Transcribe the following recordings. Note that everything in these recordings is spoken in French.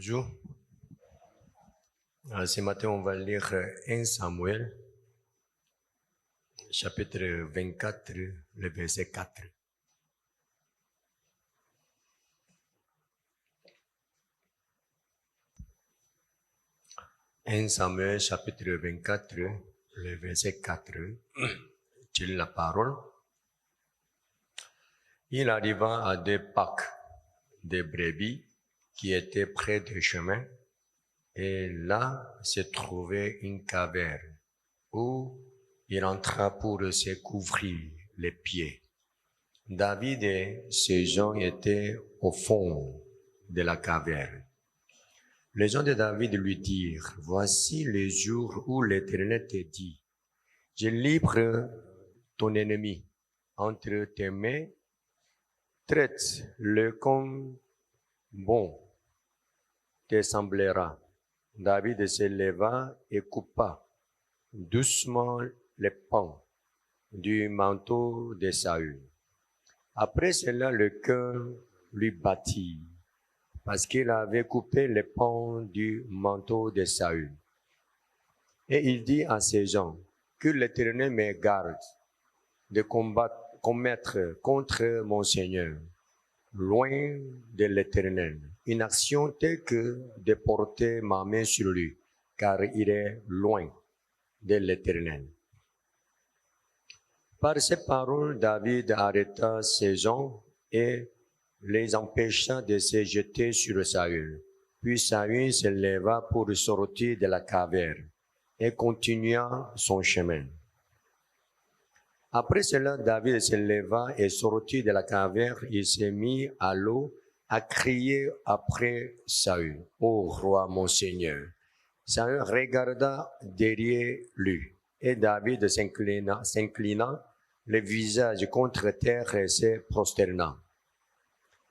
Bonjour. Ce matin, on va lire 1 Samuel, chapitre 24, le verset 4. « 1 Samuel, chapitre 24, le verset 4. Tu lis la parole. Il arriva à des pâques de brebis qui étaient près du chemin, et là se trouvait une caverne où il entra pour se couvrir les pieds. David et ses gens étaient au fond de la caverne. Les gens de David lui dirent, « Voici les jours où l'Éternel te dit, je livre ton ennemi entre tes mains, traite-le comme bon te semblera. » David se leva et coupa doucement les pans du manteau de Saül. Après cela, le cœur lui battit, parce qu'il avait coupé les pans du manteau de Saül. Et il dit à ses gens, « Que l'Éternel me garde de commettre contre mon Seigneur, loin de l'Éternel, une action telle que de porter ma main sur lui, car il est loin de l'Éternel. » Par ces paroles, David arrêta ses gens et les empêcha de se jeter sur Saül. Puis Saül se leva pour sortir de la caverne et continua son chemin. Après cela, David se leva et sortit de la caverne. Il s'est mis à l'eau à crier après Saül, « Ô roi, mon Seigneur !» Saül regarda derrière lui, et David s'inclina le visage contre terre et se prosterna.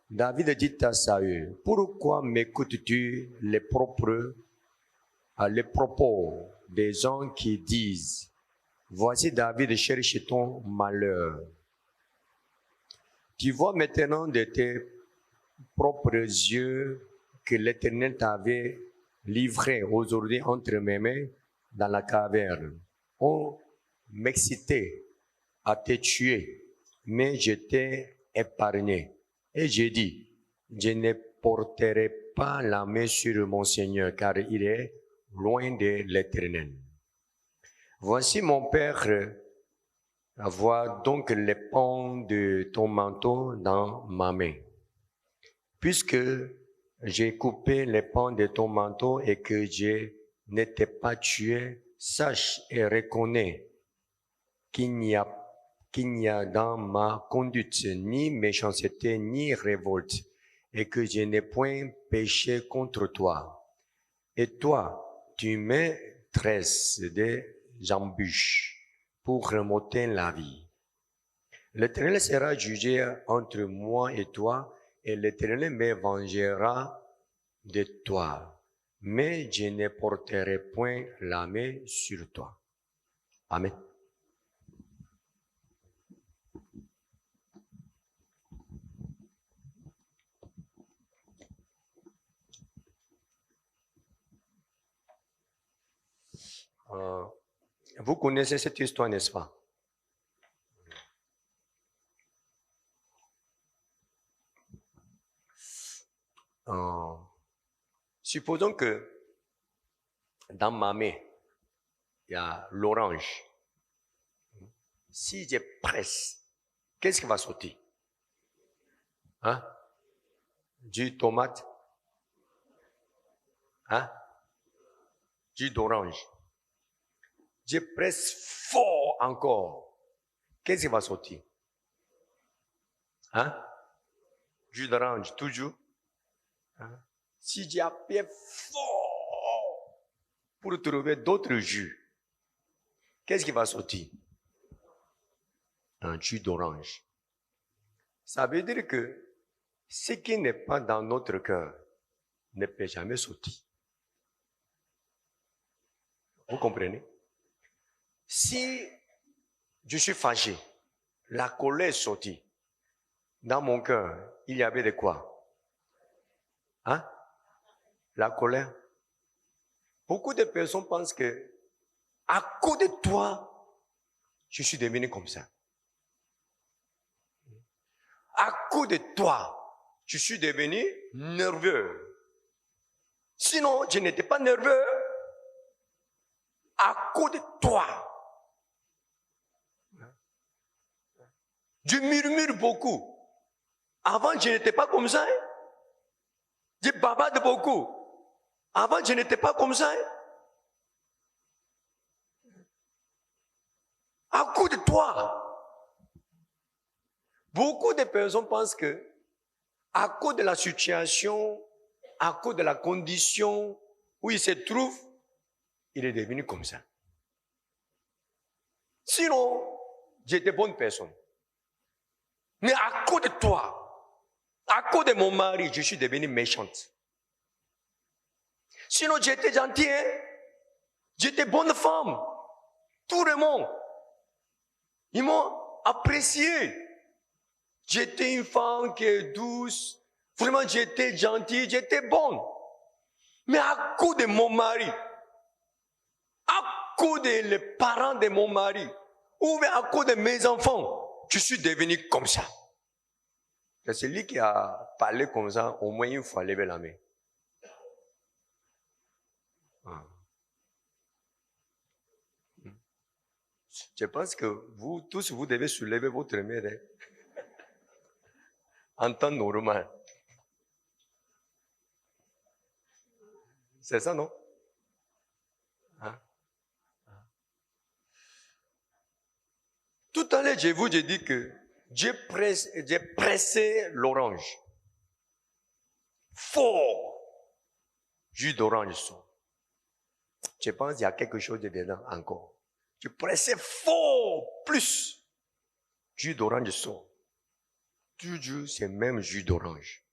David dit à Saül, « Pourquoi m'écoutes-tu les propos des gens qui disent, « Voici David cherche ton malheur. » Tu vois maintenant de tes propres yeux que l'Éternel t'avait livré aujourd'hui entre mes mains dans la caverne. On m'excitait à te tuer, mais je t'ai épargné. Et j'ai dit, je ne porterai pas la main sur mon Seigneur, car il est loin de l'Éternel. Voici mon père, vois donc les pans de ton manteau dans ma main. Puisque j'ai coupé les pans de ton manteau et que je ne t'ai pas tué, sache et reconnais qu'il n'y a dans ma conduite ni méchanceté ni révolte, et que je n'ai point péché contre toi. Et toi, tu me tresses des embûches pour remonter la vie. L'Éternel sera jugé entre moi et toi, et l'Éternel me vengera de toi. Mais je ne porterai point la main sur toi. Amen. Vous connaissez cette histoire, n'est-ce pas? Supposons que dans ma main, il y a l'orange. Si je presse, qu'est-ce qui va sortir? Hein? Du tomate? Hein? Jus d'orange. Je presse fort encore. Qu'est-ce qui va sortir? Hein? Jus d'orange, toujours. Hein? Si j'appuie fort pour trouver d'autres jus, qu'est-ce qui va sortir? Un jus d'orange. Ça veut dire que ce qui n'est pas dans notre cœur ne peut jamais sortir. Vous comprenez? Si je suis fâché, la colère est sortie. Dans mon cœur, il y avait de quoi? Hein? la colère. Beaucoup de personnes pensent que à cause de toi, je suis devenu comme ça. À cause de toi, je suis devenu nerveux. Sinon, je n'étais pas nerveux. À cause de toi. Je murmure beaucoup. Avant, je n'étais pas comme ça. Je bavarde beaucoup. Avant, je n'étais pas comme ça. À cause de toi. Beaucoup de personnes pensent que, à cause de la situation, à cause de la condition où il se trouve, il est devenu comme ça. Sinon, j'étais bonne personne. Mais à cause de toi, à cause de mon mari, je suis devenue méchante. Sinon, j'étais gentille, hein? J'étais bonne femme. Tout le monde, ils m'ont apprécié. J'étais une femme qui est douce. Vraiment, j'étais gentille, j'étais bonne. Mais à cause de mon mari, à cause des parents de mon mari, ou bien à cause de mes enfants, je suis devenu comme ça. C'est celui qui a parlé comme ça, au moins une fois, lever la main. Je pense que vous tous, vous devez soulever votre main en temps normal. C'est ça, non? Hein? Tout à l'heure, j'ai dit que j'ai pressé l'orange. Fort. Jus d'orange sort. Je pense qu'il y a quelque chose dedans encore. Je pressais fort, plus. Jus d'orange sort. Toujours, c'est même jus d'orange.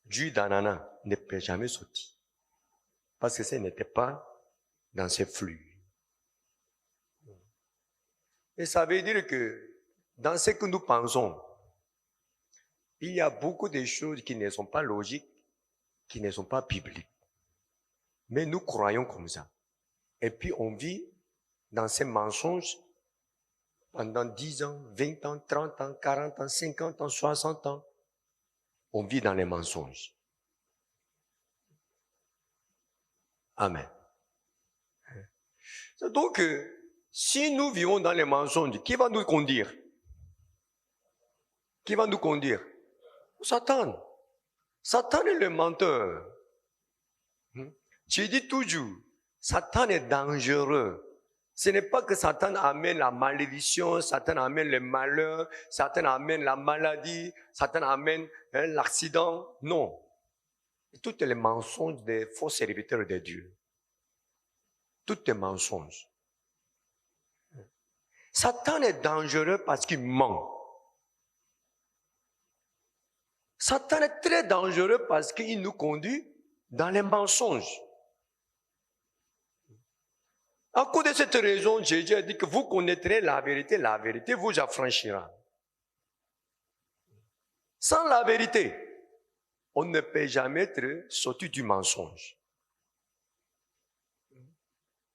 Jus d'ananas ne peut jamais sortir. Parce que ça n'était pas dans ces flux. Et ça veut dire que dans ce que nous pensons, il y a beaucoup de choses qui ne sont pas logiques, qui ne sont pas bibliques. Mais nous croyons comme ça. Et puis on vit dans ces mensonges pendant 10 ans, 20 ans, 30 ans, 40 ans, 50 ans, 60 ans. On vit dans les mensonges. Amen. Donc, si nous vivons dans les mensonges, qui va nous conduire? Qui va nous conduire? Satan. Satan est le menteur. Je dis toujours, Satan est dangereux. Ce n'est pas que Satan amène la malédiction, Satan amène le malheur, Satan amène la maladie, Satan amène l'accident. Non. Tous les mensonges des faux serviteurs de Dieu. Tous les mensonges. Satan est dangereux parce qu'il ment. Satan est très dangereux parce qu'il nous conduit dans les mensonges. À cause de cette raison, Jésus a dit que vous connaîtrez la vérité vous affranchira. Sans la vérité, on ne peut jamais être sorti du mensonge.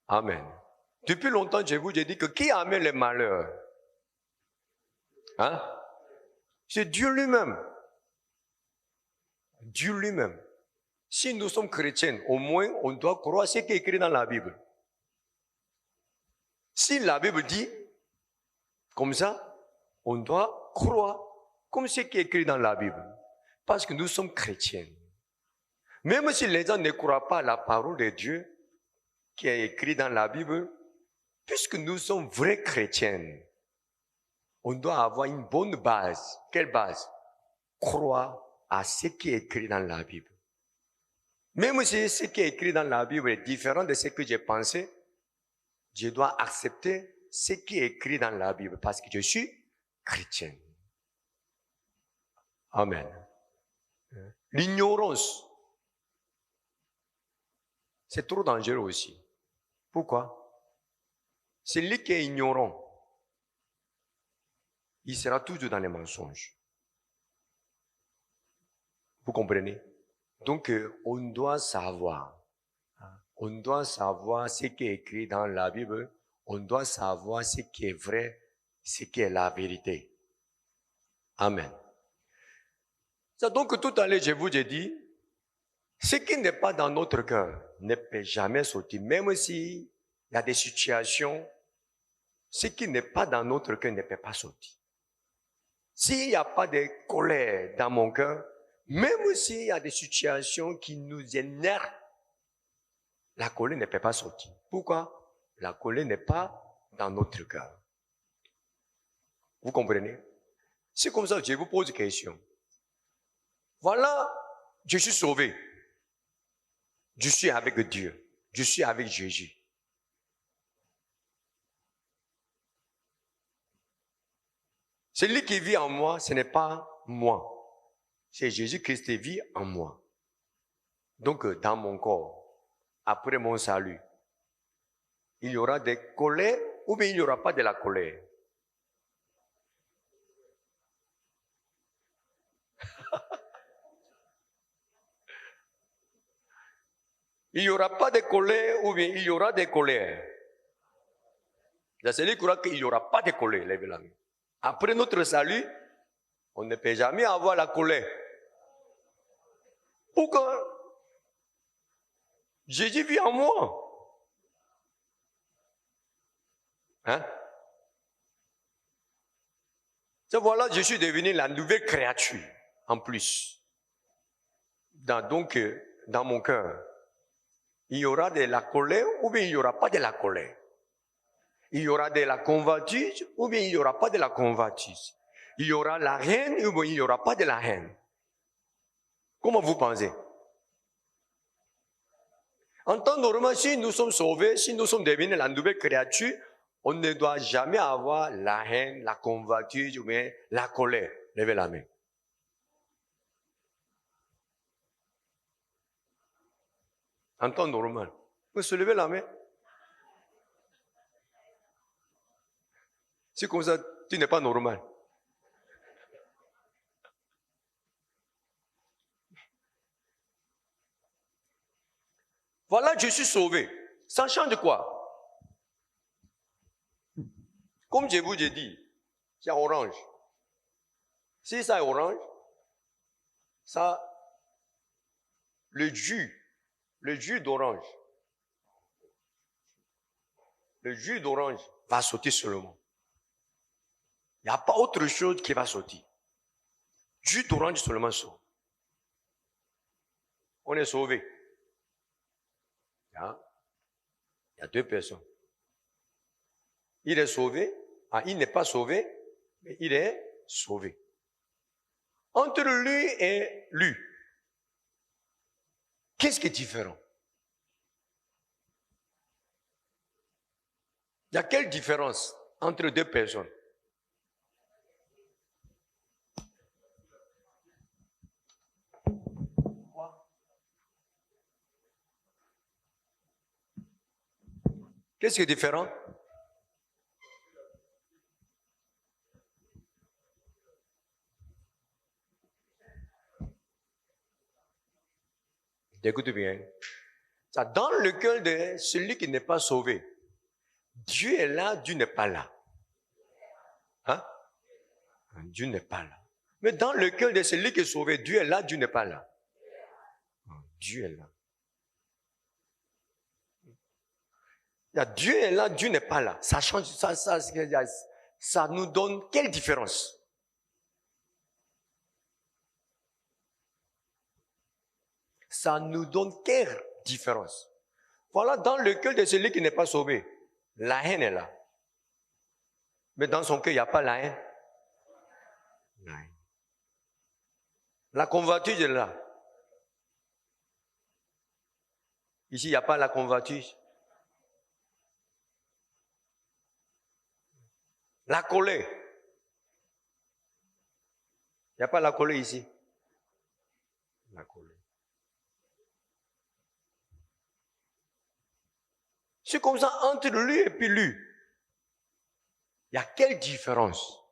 Amen. Depuis longtemps, je vous ai dit que qui amène le malheur? Hein? C'est Dieu lui-même. Dieu lui-même. Si nous sommes chrétiens, au moins, on doit croire ce qui est écrit dans la Bible. Si la Bible dit comme ça, on doit croire comme ce qui est écrit dans la Bible. Parce que nous sommes chrétiens. Même si les gens ne croient pas à la parole de Dieu qui est écrite dans la Bible, puisque nous sommes vrais chrétiens, on doit avoir une bonne base. Quelle base? Croire à ce qui est écrit dans la Bible. Même si ce qui est écrit dans la Bible est différent de ce que j'ai pensé, je dois accepter ce qui est écrit dans la Bible parce que je suis chrétien. Amen. L'ignorance, c'est trop dangereux aussi. Pourquoi? Celui qui est ignorant, il sera toujours dans les mensonges. Vous comprenez? Donc, on doit savoir. On doit savoir ce qui est écrit dans la Bible. On doit savoir ce qui est vrai, ce qui est la vérité. Amen. Donc, tout à l'heure, je vous ai dit, ce qui n'est pas dans notre cœur ne peut jamais sortir. Même s'il y a des situations, ce qui n'est pas dans notre cœur ne peut pas sortir. S'il n'y a pas de colère dans mon cœur, même s'il y a des situations qui nous énervent, la colère ne peut pas sortir. Pourquoi? La colère n'est pas dans notre cœur. Vous comprenez? C'est comme ça que je vous pose une question. Voilà, je suis sauvé. Je suis avec Dieu. Je suis avec Jésus. Celui qui vit en moi, ce n'est pas moi. C'est Jésus-Christ qui vit en moi. Donc, dans mon corps, après mon salut, il y aura des colères ou bien il n'y aura pas de la colère. Il n'y aura pas de colère ou bien il y aura des colères. Il y a celui qui croit qu'il n'y aura pas de colère, lève la main. Après notre salut, on ne peut jamais avoir la colère. Pourquoi? Jésus vit en moi. Hein? Voilà, je suis devenu la nouvelle créature, en plus. Donc, dans mon cœur, il y aura de la colère ou bien il n'y aura pas de la colère. Il y aura de la convoitise ou bien il n'y aura pas de la convoitise. Il y aura la haine ou bien il n'y aura pas de la haine. Comment vous pensez? En temps normal, si nous sommes sauvés, si nous sommes devenus la nouvelle créature, on ne doit jamais avoir la haine, la convoitise ou bien la colère. Levez la main. En temps normal. Vous se levez la main. C'est comme ça, tu n'es pas normal. Voilà, je suis sauvé. Ça change quoi? Comme je vous ai dit, c'est orange. Si ça est orange, ça, le jus d'orange, va sortir seulement. Il n'y a pas autre chose qui va sortir. Jus d'orange seulement sort. On est sauvé. Il y a deux personnes. Il est sauvé. Il n'est pas sauvé, mais il est sauvé. Entre lui et lui, qu'est-ce qui est différent? Il y a quelle différence entre deux personnes? Qu'est-ce qui est différent? Écoute bien. Dans le cœur de celui qui n'est pas sauvé, Dieu est là, Dieu n'est pas là. Hein? Dieu n'est pas là. Mais dans le cœur de celui qui est sauvé, Dieu est là, Dieu n'est pas là. Dieu est là. Dieu est là, Dieu n'est pas là. Ça change, ça nous donne quelle différence? Ça nous donne quelle différence? Voilà, dans le cœur de celui qui n'est pas sauvé, la haine est là. Mais dans son cœur, il n'y a pas la haine. La convoitise est là. Ici, il n'y a pas la convoitise. La colère. Il n'y a pas la colère ici. La colère. C'est comme ça, entre lui et puis lui. Il y a quelle différence?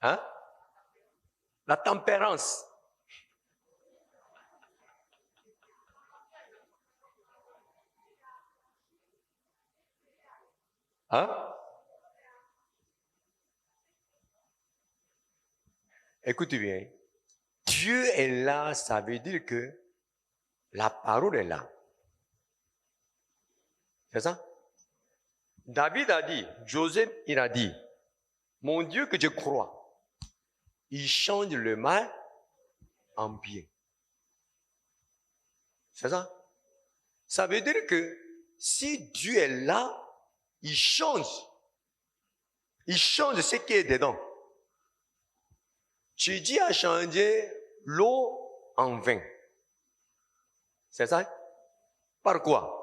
Hein? la tempérance. Hein? Écoutez bien. Dieu est là, ça veut dire que la parole est là. C'est ça? David a dit, Joseph, il a dit, mon Dieu que je crois, il change le mal en bien. C'est ça? Ça veut dire que si Dieu est là, il change ce qui est dedans. Jésus a changé l'eau en vin. C'est ça? Par quoi?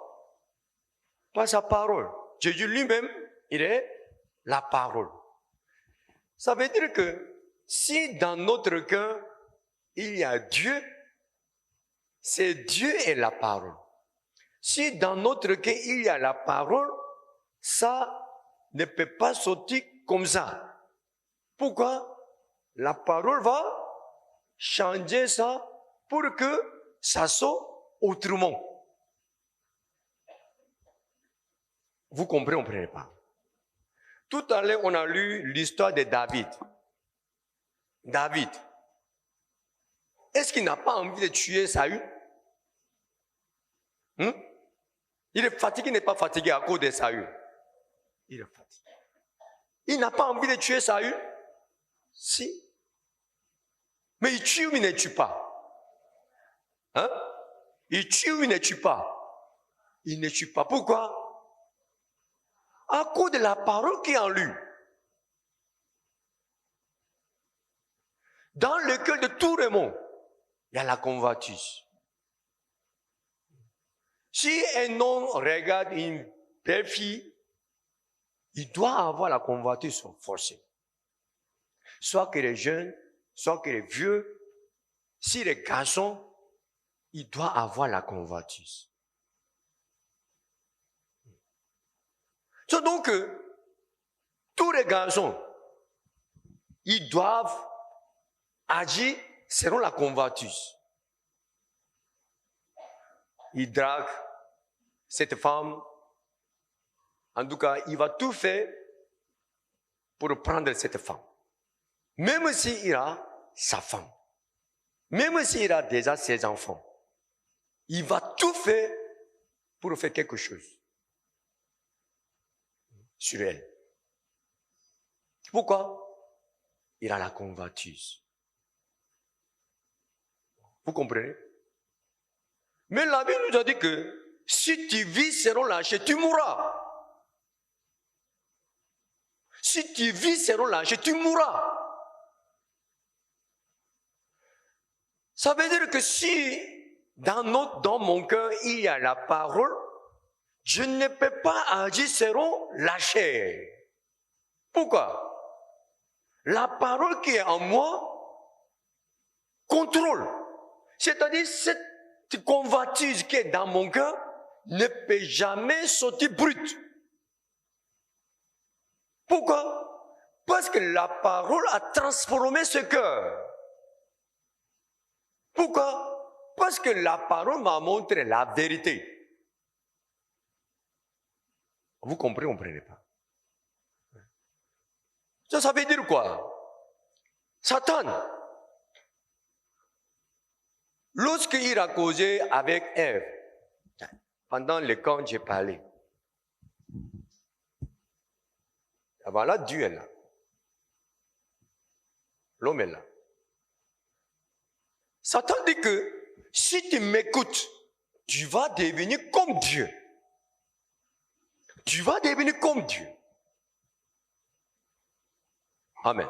Par sa parole. Jésus lui-même, il est la parole. Ça veut dire que si dans notre cœur, il y a Dieu, c'est Dieu et la parole. Si dans notre cœur, il y a la parole, ça ne peut pas sortir comme ça. Pourquoi? La parole va changer ça pour que ça sorte autrement. Vous comprenez pas? Tout à l'heure, on a lu l'histoire de David. David, est-ce qu'il n'a pas envie de tuer Saül? Il est fatigué, il n'est pas fatigué à cause de Saül. Il est fatigué. Il n'a pas envie de tuer Saül? Si. Mais il tue ou il ne tue pas? Il tue ou il ne tue pas? Il ne tue pas. Pourquoi? À cause de la parole qui est en lui. Dans le cœur de tout le monde, il y a la convoitise. Si un homme regarde une belle fille, il doit avoir la convoitise forcée. Soit qu'il est jeune, soit qu'il est vieux, s'il est garçon, il doit avoir la convoitise. Donc, tous les garçons, ils doivent agir selon la convoitise. Il drague cette femme. En tout cas, il va tout faire pour prendre cette femme. Même s'il a sa femme, même s'il a déjà ses enfants, il va tout faire pour faire quelque chose sur elle. Pourquoi? Il a la convoitise. Vous comprenez? Mais la Bible nous a dit que si tu vis selon la chair, tu mourras. Si tu vis selon la chair, tu mourras. Ça veut dire que si dans mon cœur, il y a la parole, je ne peux pas agir selon la chair. Pourquoi? La parole qui est en moi contrôle. C'est-à-dire cette convoitise qui est dans mon cœur ne peut jamais sortir brute. Pourquoi? Parce que la parole a transformé ce cœur. Pourquoi? Parce que la parole m'a montré la vérité. Vous comprenez pas? Ça veut dire quoi? Satan, lorsqu'il a causé avec Ève, pendant le camp, j'ai parlé. Voilà, Dieu est là. L'homme est là. Satan dit que si tu m'écoutes, tu vas devenir comme Dieu. Tu vas devenir comme Dieu. Amen.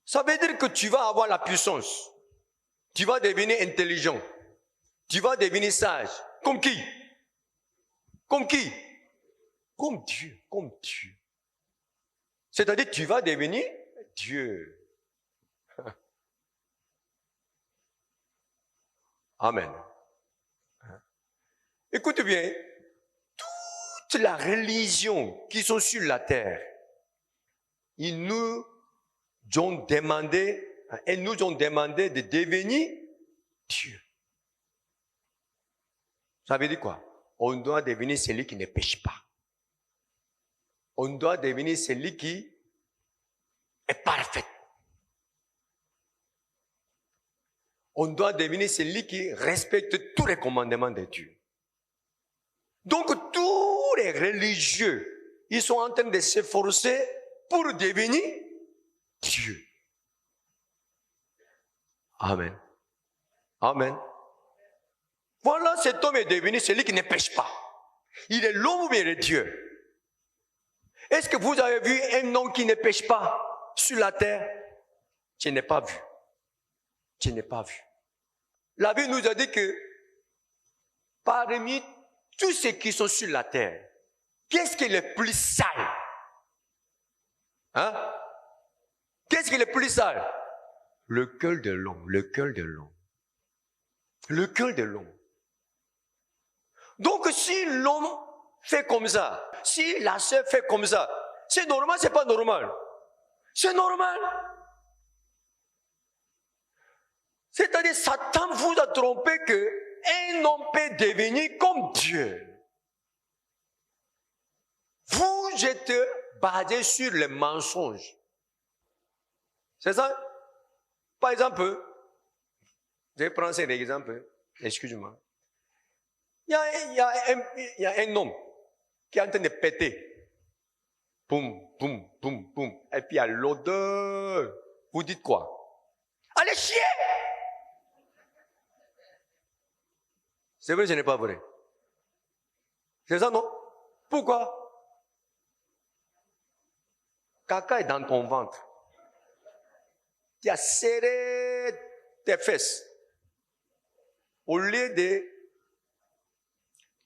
Ça veut dire que tu vas avoir la puissance. Tu vas devenir intelligent. Tu vas devenir sage. Comme qui? Comme qui? Comme Dieu. Comme Dieu. C'est-à-dire tu vas devenir Dieu. Amen. Écoute bien. Toute la religion qui sont sur la terre, ils nous elles nous ont demandé de devenir Dieu. Ça veut dire quoi? On doit devenir celui qui ne pêche pas. On doit devenir celui qui est parfait. On doit devenir celui qui respecte tous les commandements de Dieu. Donc tous les religieux, ils sont en train de s'efforcer pour devenir Dieu. Amen. Amen. Voilà, cet homme est devenu celui qui ne pêche pas. Il est l'homme et le Dieu. Est-ce que vous avez vu un homme qui ne pêche pas sur la terre? Tu n'es pas vu. Tu n'es pas vu. La Bible nous a dit que parmi tous ceux qui sont sur la terre, qu'est-ce qui est le plus sale? Hein? Qu'est-ce qui est le plus sale? Le cœur de l'homme, le cœur de l'homme. Le cœur de l'homme. Donc si l'homme fait comme ça, si la sœur fait comme ça, c'est normal, c'est pas normal? C'est normal. C'est-à-dire, Satan vous a trompé qu'un homme peut devenir comme Dieu. Vous êtes basé sur le mensonge. C'est ça? Par exemple, je vais prendre cet exemple, excuse-moi. Il y a un homme qui est en train de péter. Boum, boum, boum, boum. Et puis il y a l'odeur. Vous dites quoi? Allez chier! C'est vrai, ce n'est pas vrai. C'est ça, non? Pourquoi? Caca est dans ton ventre. Tu as serré tes fesses. Au lieu de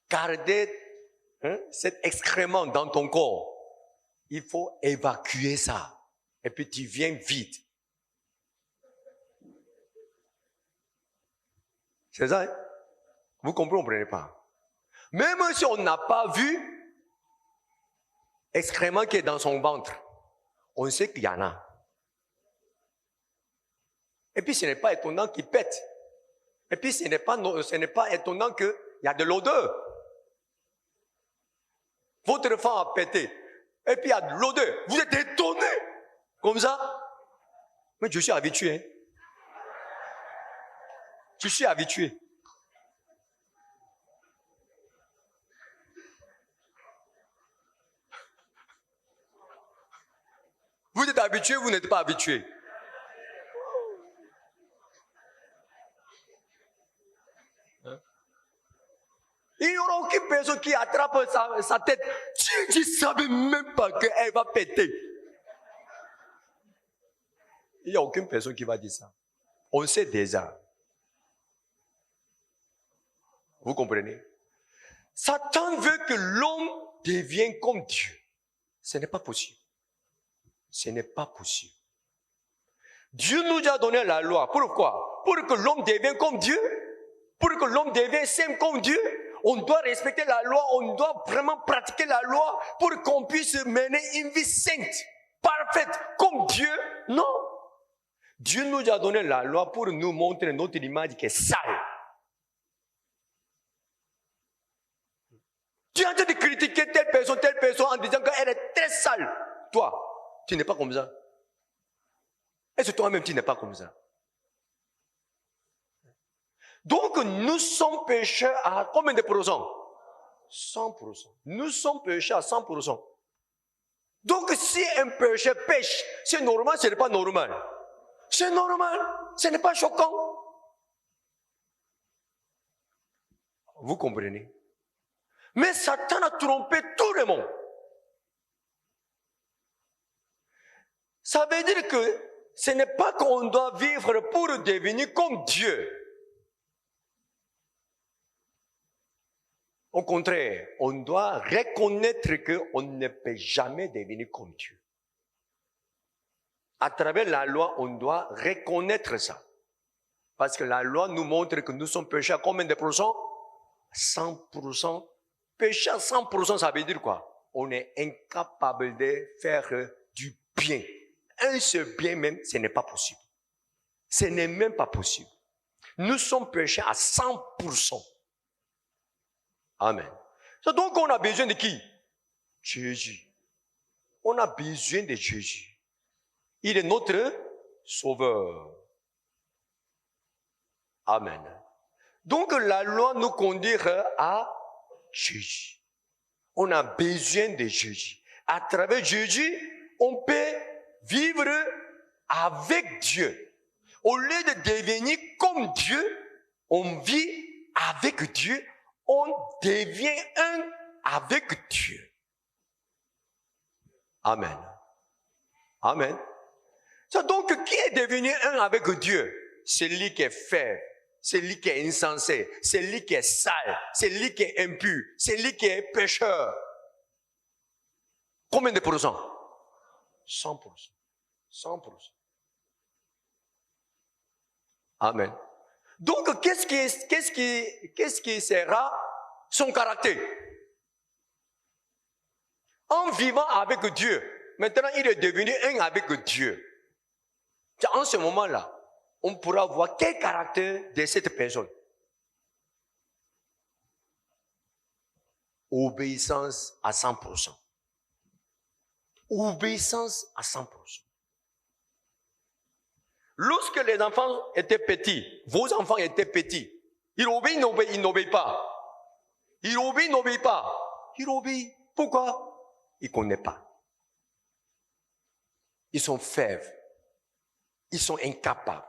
garder cet excrément dans ton corps, il faut évacuer ça. Et puis tu viens vite. C'est ça, hein? Vous comprenez pas? Même si on n'a pas vu excrément qui est dans son ventre, on sait qu'il y en a. Et puis ce n'est pas étonnant qu'il pète. Et puis ce n'est pas étonnant qu'il y a de l'odeur. Votre femme a pété. Et puis il y a de l'odeur. Vous êtes étonné. Comme ça. Mais je suis habitué. Hein? Je suis habitué. Vous êtes habitué, vous n'êtes pas habitué. Il n'y aura aucune personne qui attrape sa tête. Tu ne savais même pas qu'elle va péter. Il n'y a aucune personne qui va dire ça. On sait déjà. Vous comprenez? Satan veut que l'homme devienne comme Dieu. Ce n'est pas possible. Ce n'est pas possible. Dieu nous a donné la loi. Pourquoi? Pour que l'homme devienne comme Dieu. Pour que l'homme devienne saint comme Dieu. On doit respecter la loi. On doit vraiment pratiquer la loi pour qu'on puisse mener une vie sainte, parfaite, comme Dieu. Non. Dieu nous a donné la loi pour nous montrer notre image qui est sale. Tu es en train de critiquer telle personne en disant qu'elle est très sale. Toi, tu n'es pas comme ça. Est-ce que toi-même, tu n'es pas comme ça? Donc, nous sommes pécheurs à combien de pourcents? 100%. Nous sommes pécheurs à 100%. Donc, si un pécheur pêche, c'est normal, ce n'est pas normal. C'est normal, ce n'est pas choquant. Vous comprenez? Mais Satan a trompé tout le monde. Ça veut dire que ce n'est pas qu'on doit vivre pour devenir comme Dieu. Au contraire, on doit reconnaître qu'on ne peut jamais devenir comme Dieu. À travers la loi, on doit reconnaître ça. Parce que la loi nous montre que nous sommes péchés à combien de pourcents? 100%. Péché à 100%, ça veut dire quoi? On est incapable de faire du bien un seul bien même, ce n'est pas possible. Ce n'est même pas possible. Nous sommes pécheurs à 100%. Amen. Donc on a besoin de qui? Jésus. On a besoin de Jésus. Il est notre sauveur. Amen. Donc la loi nous conduira à Jésus. On a besoin de Jésus. À travers Jésus, on peut vivre avec Dieu. Au lieu de devenir comme Dieu, on vit avec Dieu, on devient un avec Dieu. Amen. Amen. Donc, qui est devenu un avec Dieu? C'est lui qui est faible, c'est lui qui est insensé, c'est lui qui est sale, c'est lui qui est impur, c'est lui qui est pécheur. Combien de pourcents? 100%. 100%. Amen. Donc, qu'est-ce qui sera son caractère? En vivant avec Dieu, maintenant il est devenu un avec Dieu. En ce moment-là, on pourra voir quel caractère de cette personne. Obéissance à 100%. Obéissance à 100%. Lorsque les enfants étaient petits, vos enfants étaient petits, ils obéissent, ils n'obéissent pas. Ils obéissent, ils n'obéissent pas. Ils obéissent. Pourquoi? Ils ne connaissent pas. Ils sont faibles. Ils sont incapables.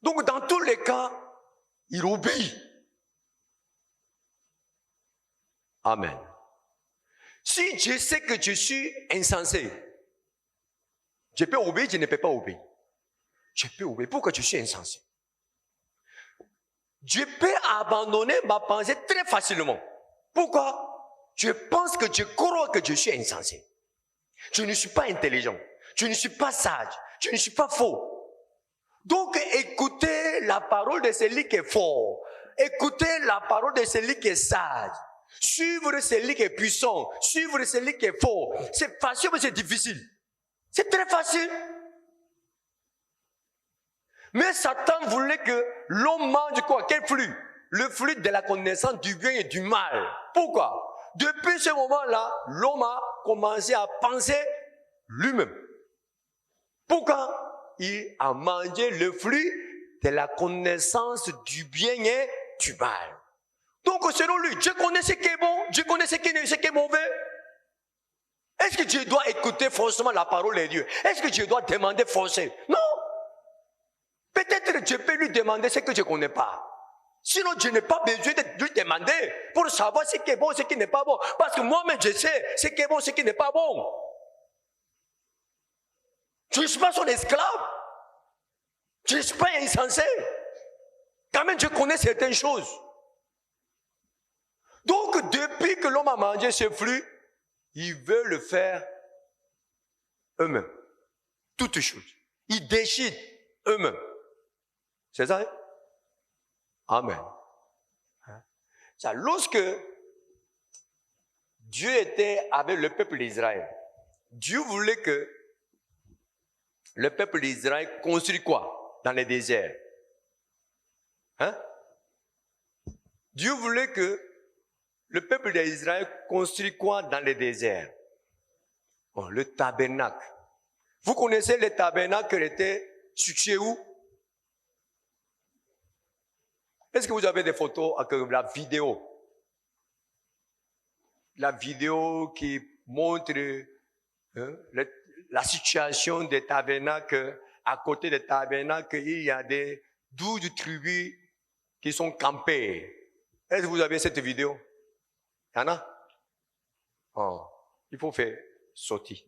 Donc, dans tous les cas, ils obéissent. Amen. Si je sais que je suis insensé, je peux obéir, je ne peux pas obéir. Je peux obéir. Pourquoi je suis insensé? Je peux abandonner ma pensée très facilement. Pourquoi? Je pense que je crois que je suis insensé. Je ne suis pas intelligent. Je ne suis pas sage. Je ne suis pas faux. Donc, écoutez la parole de celui qui est fort. Écoutez la parole de celui qui est sage. Suivre celui qui est puissant. Suivre celui qui est fort. C'est facile, mais c'est difficile. C'est très facile. Mais Satan voulait que l'homme mange quoi? Quel fruit? Le fruit de la connaissance du bien et du mal. Pourquoi? Depuis ce moment-là, l'homme a commencé à penser lui-même. Pourquoi? Il a mangé le fruit de la connaissance du bien et du mal. Donc selon lui, je connais ce qui est bon, je connais ce qui est mauvais. Est-ce que je dois écouter forcément la parole de Dieu? Est-ce que je dois demander forcément? Non. Peut-être je peux lui demander ce que je ne connais pas. Sinon, je n'ai pas besoin de lui demander pour savoir ce qui est bon, ce qui n'est pas bon. Parce que moi-même, je sais ce qui est bon, ce qui n'est pas bon. Je ne suis pas son esclave. Je ne suis pas insensé. Quand même, je connais certaines choses. Donc, depuis que l'homme a mangé ce fruit, il veut le faire eux-mêmes. Toutes choses. Ils décident eux-mêmes. C'est ça, hein? Amen. Ça, lorsque Dieu était avec le peuple d'Israël, Dieu voulait que le peuple d'Israël construise quoi dans les déserts? Hein? Dieu voulait que le peuple d'Israël construise quoi dans les déserts? Bon, le tabernacle. Vous connaissez le tabernacle qui était situé où? Est-ce que vous avez des photos avec la vidéo? La vidéo qui montre la situation des tabernacles. À côté des tabernacles, il y a des 12 tribus qui sont campées. Est-ce que vous avez cette vidéo? Il y en a? Oh, il faut faire sauter.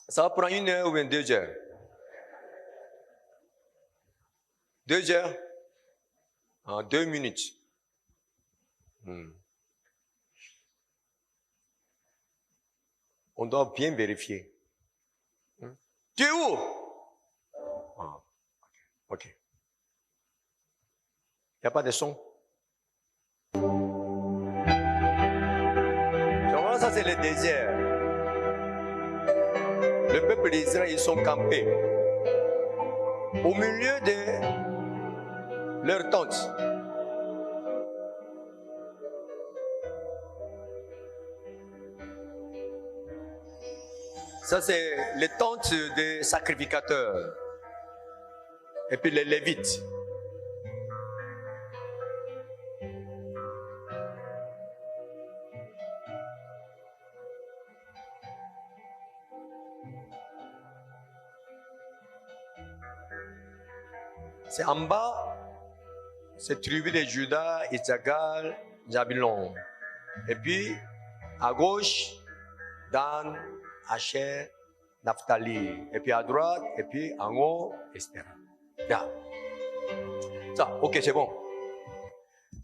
Ça va prendre 1 heure ou bien 2 heures? 2 heures? En 2 minutes. On doit bien vérifier. Tu es où? Ah, ok. Il n'y a pas de son. Ça, c'est le désert. Le peuple d'Israël, ils sont campés au milieu de leur tente. Ça, c'est les tentes des sacrificateurs. Et puis les Lévites. C'est en bas, c'est tribu de Juda, Issachar, Zabulon. Et puis, à gauche, Dan, Asher, Naphtali. Et puis à droite, et puis en haut, Esther. Bien. Ça, ok, c'est bon.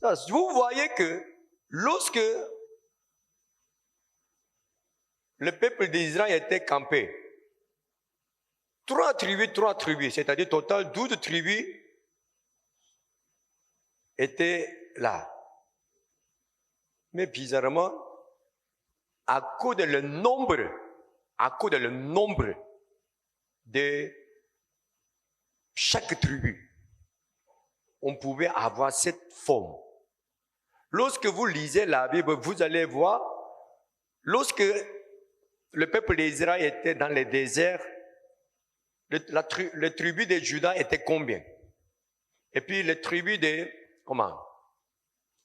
Ça, vous voyez que lorsque le peuple d'Israël était campé, 3 tribus, c'est-à-dire total 12 tribus étaient là. Mais bizarrement, à cause de le nombre de chaque tribu, on pouvait avoir cette forme. Lorsque vous lisez la Bible, vous allez voir, lorsque le peuple d'Israël était dans le désert, les tribus de Juda étaient combien? Et puis les tribus de,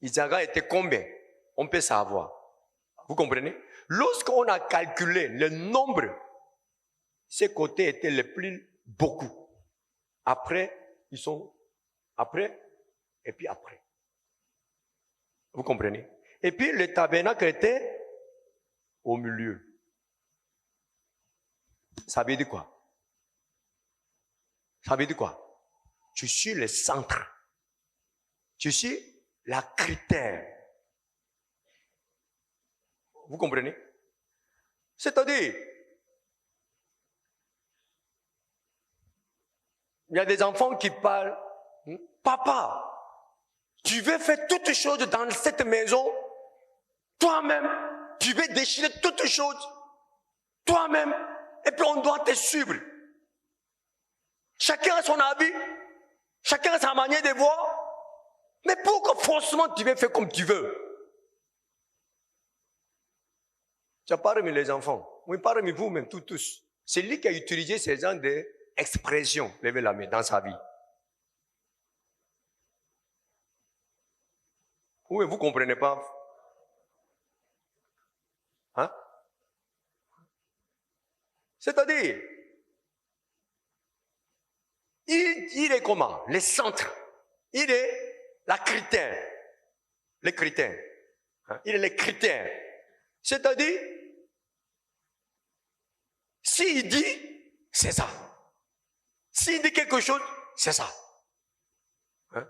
Issachar étaient combien? On peut savoir. Vous comprenez? Lorsqu'on a calculé le nombre, ces côtés étaient les plus beaucoup. Après, ils sont après, et puis après. Vous comprenez? Et puis le tabernacle était au milieu. Ça veut dire quoi? Ça veut dire quoi? Tu suis le centre. Tu suis la critère. Vous comprenez? C'est-à-dire, il y a des enfants qui parlent, papa, tu veux faire toutes choses dans cette maison, toi-même, tu veux déchirer toutes choses, toi-même, et puis on doit te suivre. Chacun a son avis, chacun a sa manière de voir, mais pourquoi forcément tu veux faire comme tu veux? Tu as parmi les enfants, oui, parmi vous-même, tous. C'est lui qui a utilisé ces genres d'expressions, levez la main, dans sa vie. Oui, vous ne comprenez pas. Hein? C'est-à-dire, il est comment? Le centre. Il est la critère. Les critères. Hein? Il est les critères. C'est-à-dire, s'il dit, c'est ça. S'il dit quelque chose, c'est ça. Hein?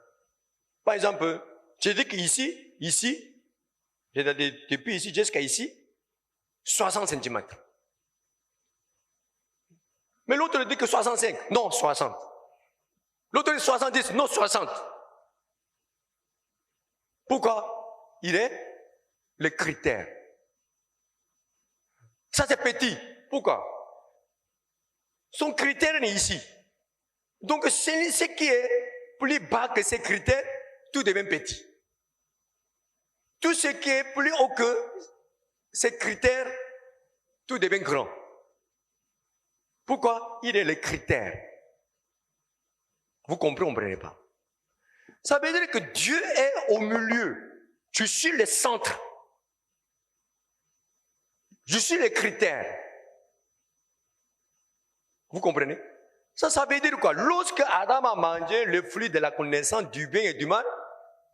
Par exemple, je dis qu'ici, c'est-à-dire depuis ici jusqu'à ici, 60 cm. Mais l'autre dit que 65, non 60. L'autre dit 70, non 60. Pourquoi? Il est le critère. Ça c'est petit. Pourquoi? Son critère est ici. Donc ce qui est plus bas que ces critères, tout devient petit. Tout ce qui est plus haut que ces critères, tout devient grand. Pourquoi? Il est le critère. Vous comprenez pas? Ça veut dire que Dieu est au milieu. Je suis le centre. Je suis le critère. Vous comprenez? Ça veut dire quoi? Lorsque Adam a mangé le fruit de la connaissance du bien et du mal,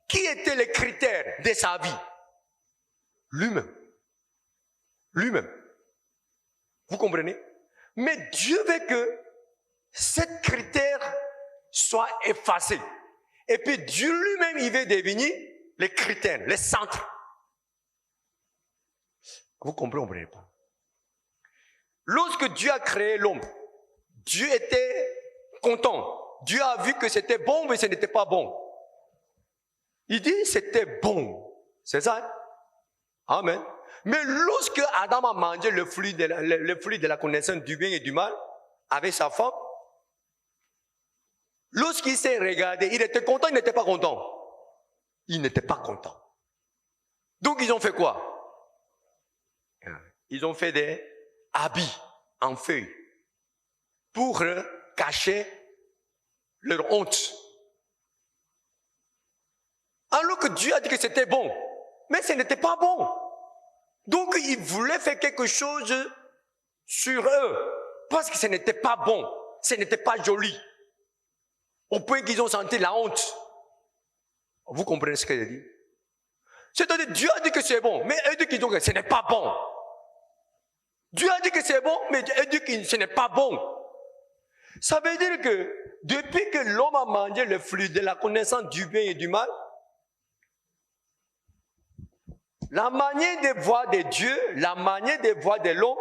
qui était le critère de sa vie? Lui-même. Lui-même. Vous comprenez? Mais Dieu veut que cet critère soit effacé. Et puis Dieu lui-même, il veut devenir le critère, le centre. Vous comprenez pas? Lorsque Dieu a créé l'homme, Dieu était content. Dieu a vu que c'était bon, mais ce n'était pas bon. Il dit c'était bon. C'est ça? Amen. Mais lorsque Adam a mangé le fruit de la connaissance du bien et du mal avec sa femme, lorsqu'il s'est regardé, il était content, il n'était pas content. Il n'était pas content. Donc ils ont fait quoi? Ils ont fait des habits en feuilles pour cacher leur honte. Alors que Dieu a dit que c'était bon, mais ce n'était pas bon. Donc ils voulaient faire quelque chose sur eux, parce que ce n'était pas bon, ce n'était pas joli. Au point qu'ils ont senti la honte. Vous comprenez ce que je dis? C'est-à-dire Dieu a dit que c'est bon, mais eux disent que ce n'est pas bon. Dieu a dit que c'est bon, mais eux disent que ce n'est pas bon. Ça veut dire que depuis que l'homme a mangé le fruit de la connaissance du bien et du mal, la manière de voir de Dieu, la manière de voir de l'homme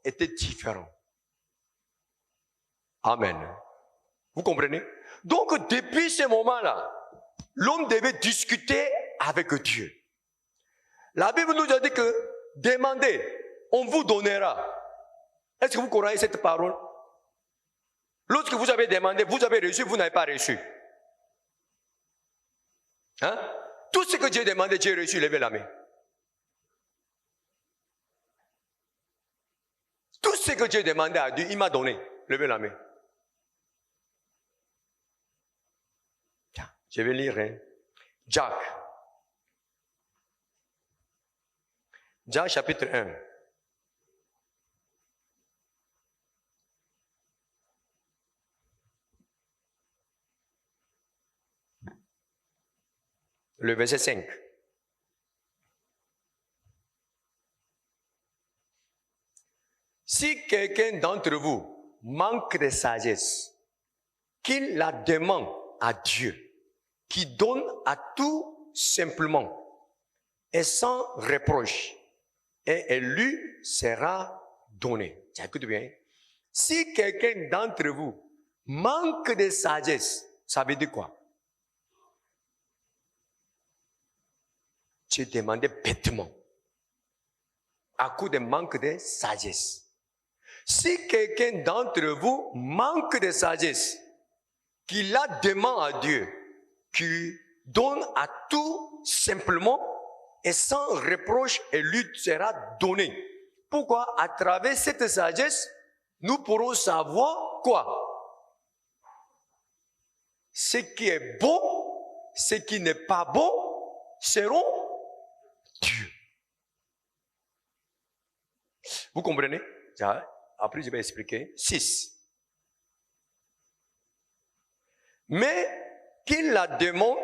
était différente. Amen. Vous comprenez? Donc depuis ce moment-là, l'homme devait discuter avec Dieu. La Bible nous a dit que demandez, on vous donnera. Est-ce que vous croyez cette parole? Lorsque vous avez demandé, vous avez reçu, vous n'avez pas reçu. Hein? Tout ce que Dieu demandé, Dieu a reçu, levez la main. Tout ce que Dieu demandé à Dieu, il m'a donné. Levez la main. Tiens, je vais lire. Hein. Jacques. Jacques chapitre 1. Le verset 5. Si quelqu'un d'entre vous manque de sagesse, qu'il la demande à Dieu, qui donne à tout simplement et sans reproche, et elle lui sera donnée. Écoute bien. Si quelqu'un d'entre vous manque de sagesse, ça veut dire quoi? Tu demandais bêtement, à cause de manque de sagesse. Si quelqu'un d'entre vous manque de sagesse, qu'il la demande à Dieu, qui donne à tout simplement et sans reproche, et lui sera donné. Pourquoi? À travers cette sagesse, nous pourrons savoir quoi? Ce qui est bon, ce qui n'est pas bon, seront Dieu. Vous comprenez? Après, je vais expliquer. 6. Mais qu'il la demande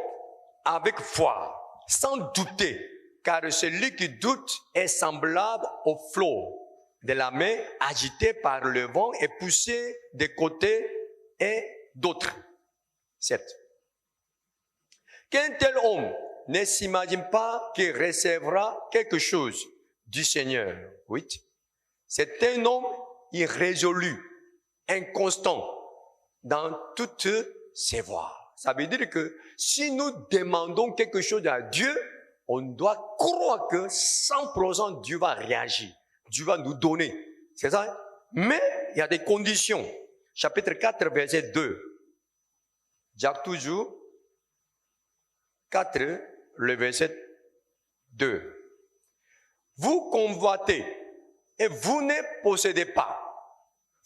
avec foi, sans douter, car celui qui doute est semblable au flot de la mer agité par le vent et poussé de côté et d'autre. 7. Qu'un tel homme ne s'imagine pas qu'il recevra quelque chose du Seigneur. 8. C'est un homme irrésolu, inconstant dans toutes ses voies. Ça veut dire que si nous demandons quelque chose à Dieu, on doit croire que 100% Dieu va réagir. Dieu va nous donner. C'est ça? Mais il y a des conditions. Chapitre 4, verset 2. Jacques toujours 4, le verset 2. Vous convoitez et vous ne possédez pas.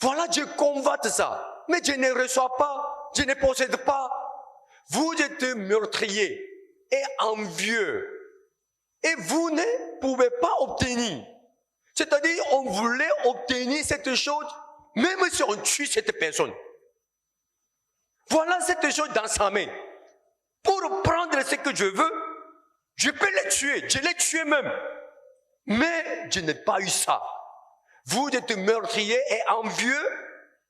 Voilà, je convoite ça, mais je ne reçois pas, je ne possède pas. Vous êtes meurtrier et envieux et vous ne pouvez pas obtenir. C'est-à-dire, on voulait obtenir cette chose, même si on tue cette personne. Voilà cette chose dans sa main. Pour prendre ce que je veux, je peux les tuer, je l'ai tué même. Mais je n'ai pas eu ça. Vous êtes meurtrier et envieux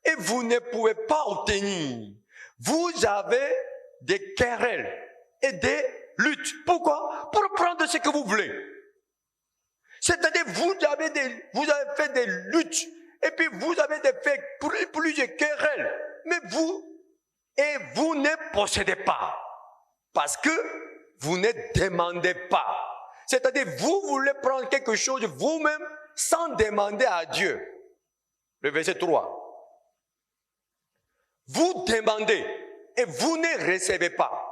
et vous ne pouvez pas obtenir. Vous avez des querelles et des luttes. Pourquoi? Pour prendre ce que vous voulez. C'est-à-dire, vous avez fait des luttes et puis vous avez fait plusieurs querelles. Mais vous ne possédez pas. Parce que vous ne demandez pas. C'est-à-dire, vous voulez prendre quelque chose vous-même sans demander à Dieu. Le verset 3. Vous demandez et vous ne recevez pas.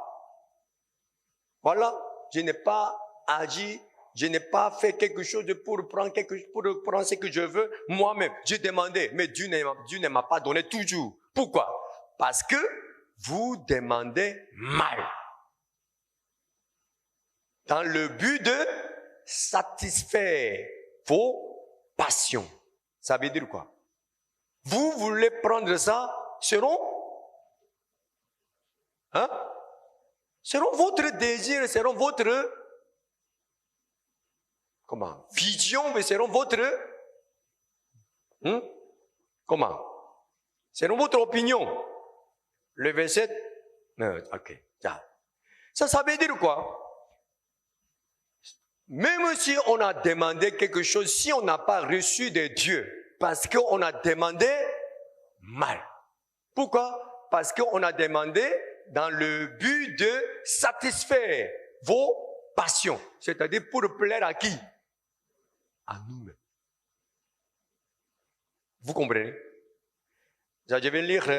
Voilà, je n'ai pas agi, je n'ai pas fait quelque chose pour prendre ce que je veux moi-même. J'ai demandé, mais Dieu ne m'a pas donné toujours. Pourquoi? Parce que vous demandez mal. Dans le but de satisfaire vos passions. Ça veut dire quoi? Vous voulez prendre ça selon votre désir, selon votre vision, mais selon votre selon votre opinion. Le verset ok. Ça veut dire quoi? Même si on a demandé quelque chose, si on n'a pas reçu de Dieu, parce qu'on a demandé mal. Pourquoi? Parce qu'on a demandé dans le but de satisfaire vos passions. C'est-à-dire pour plaire à qui? À nous-mêmes. Vous comprenez? Je vais lire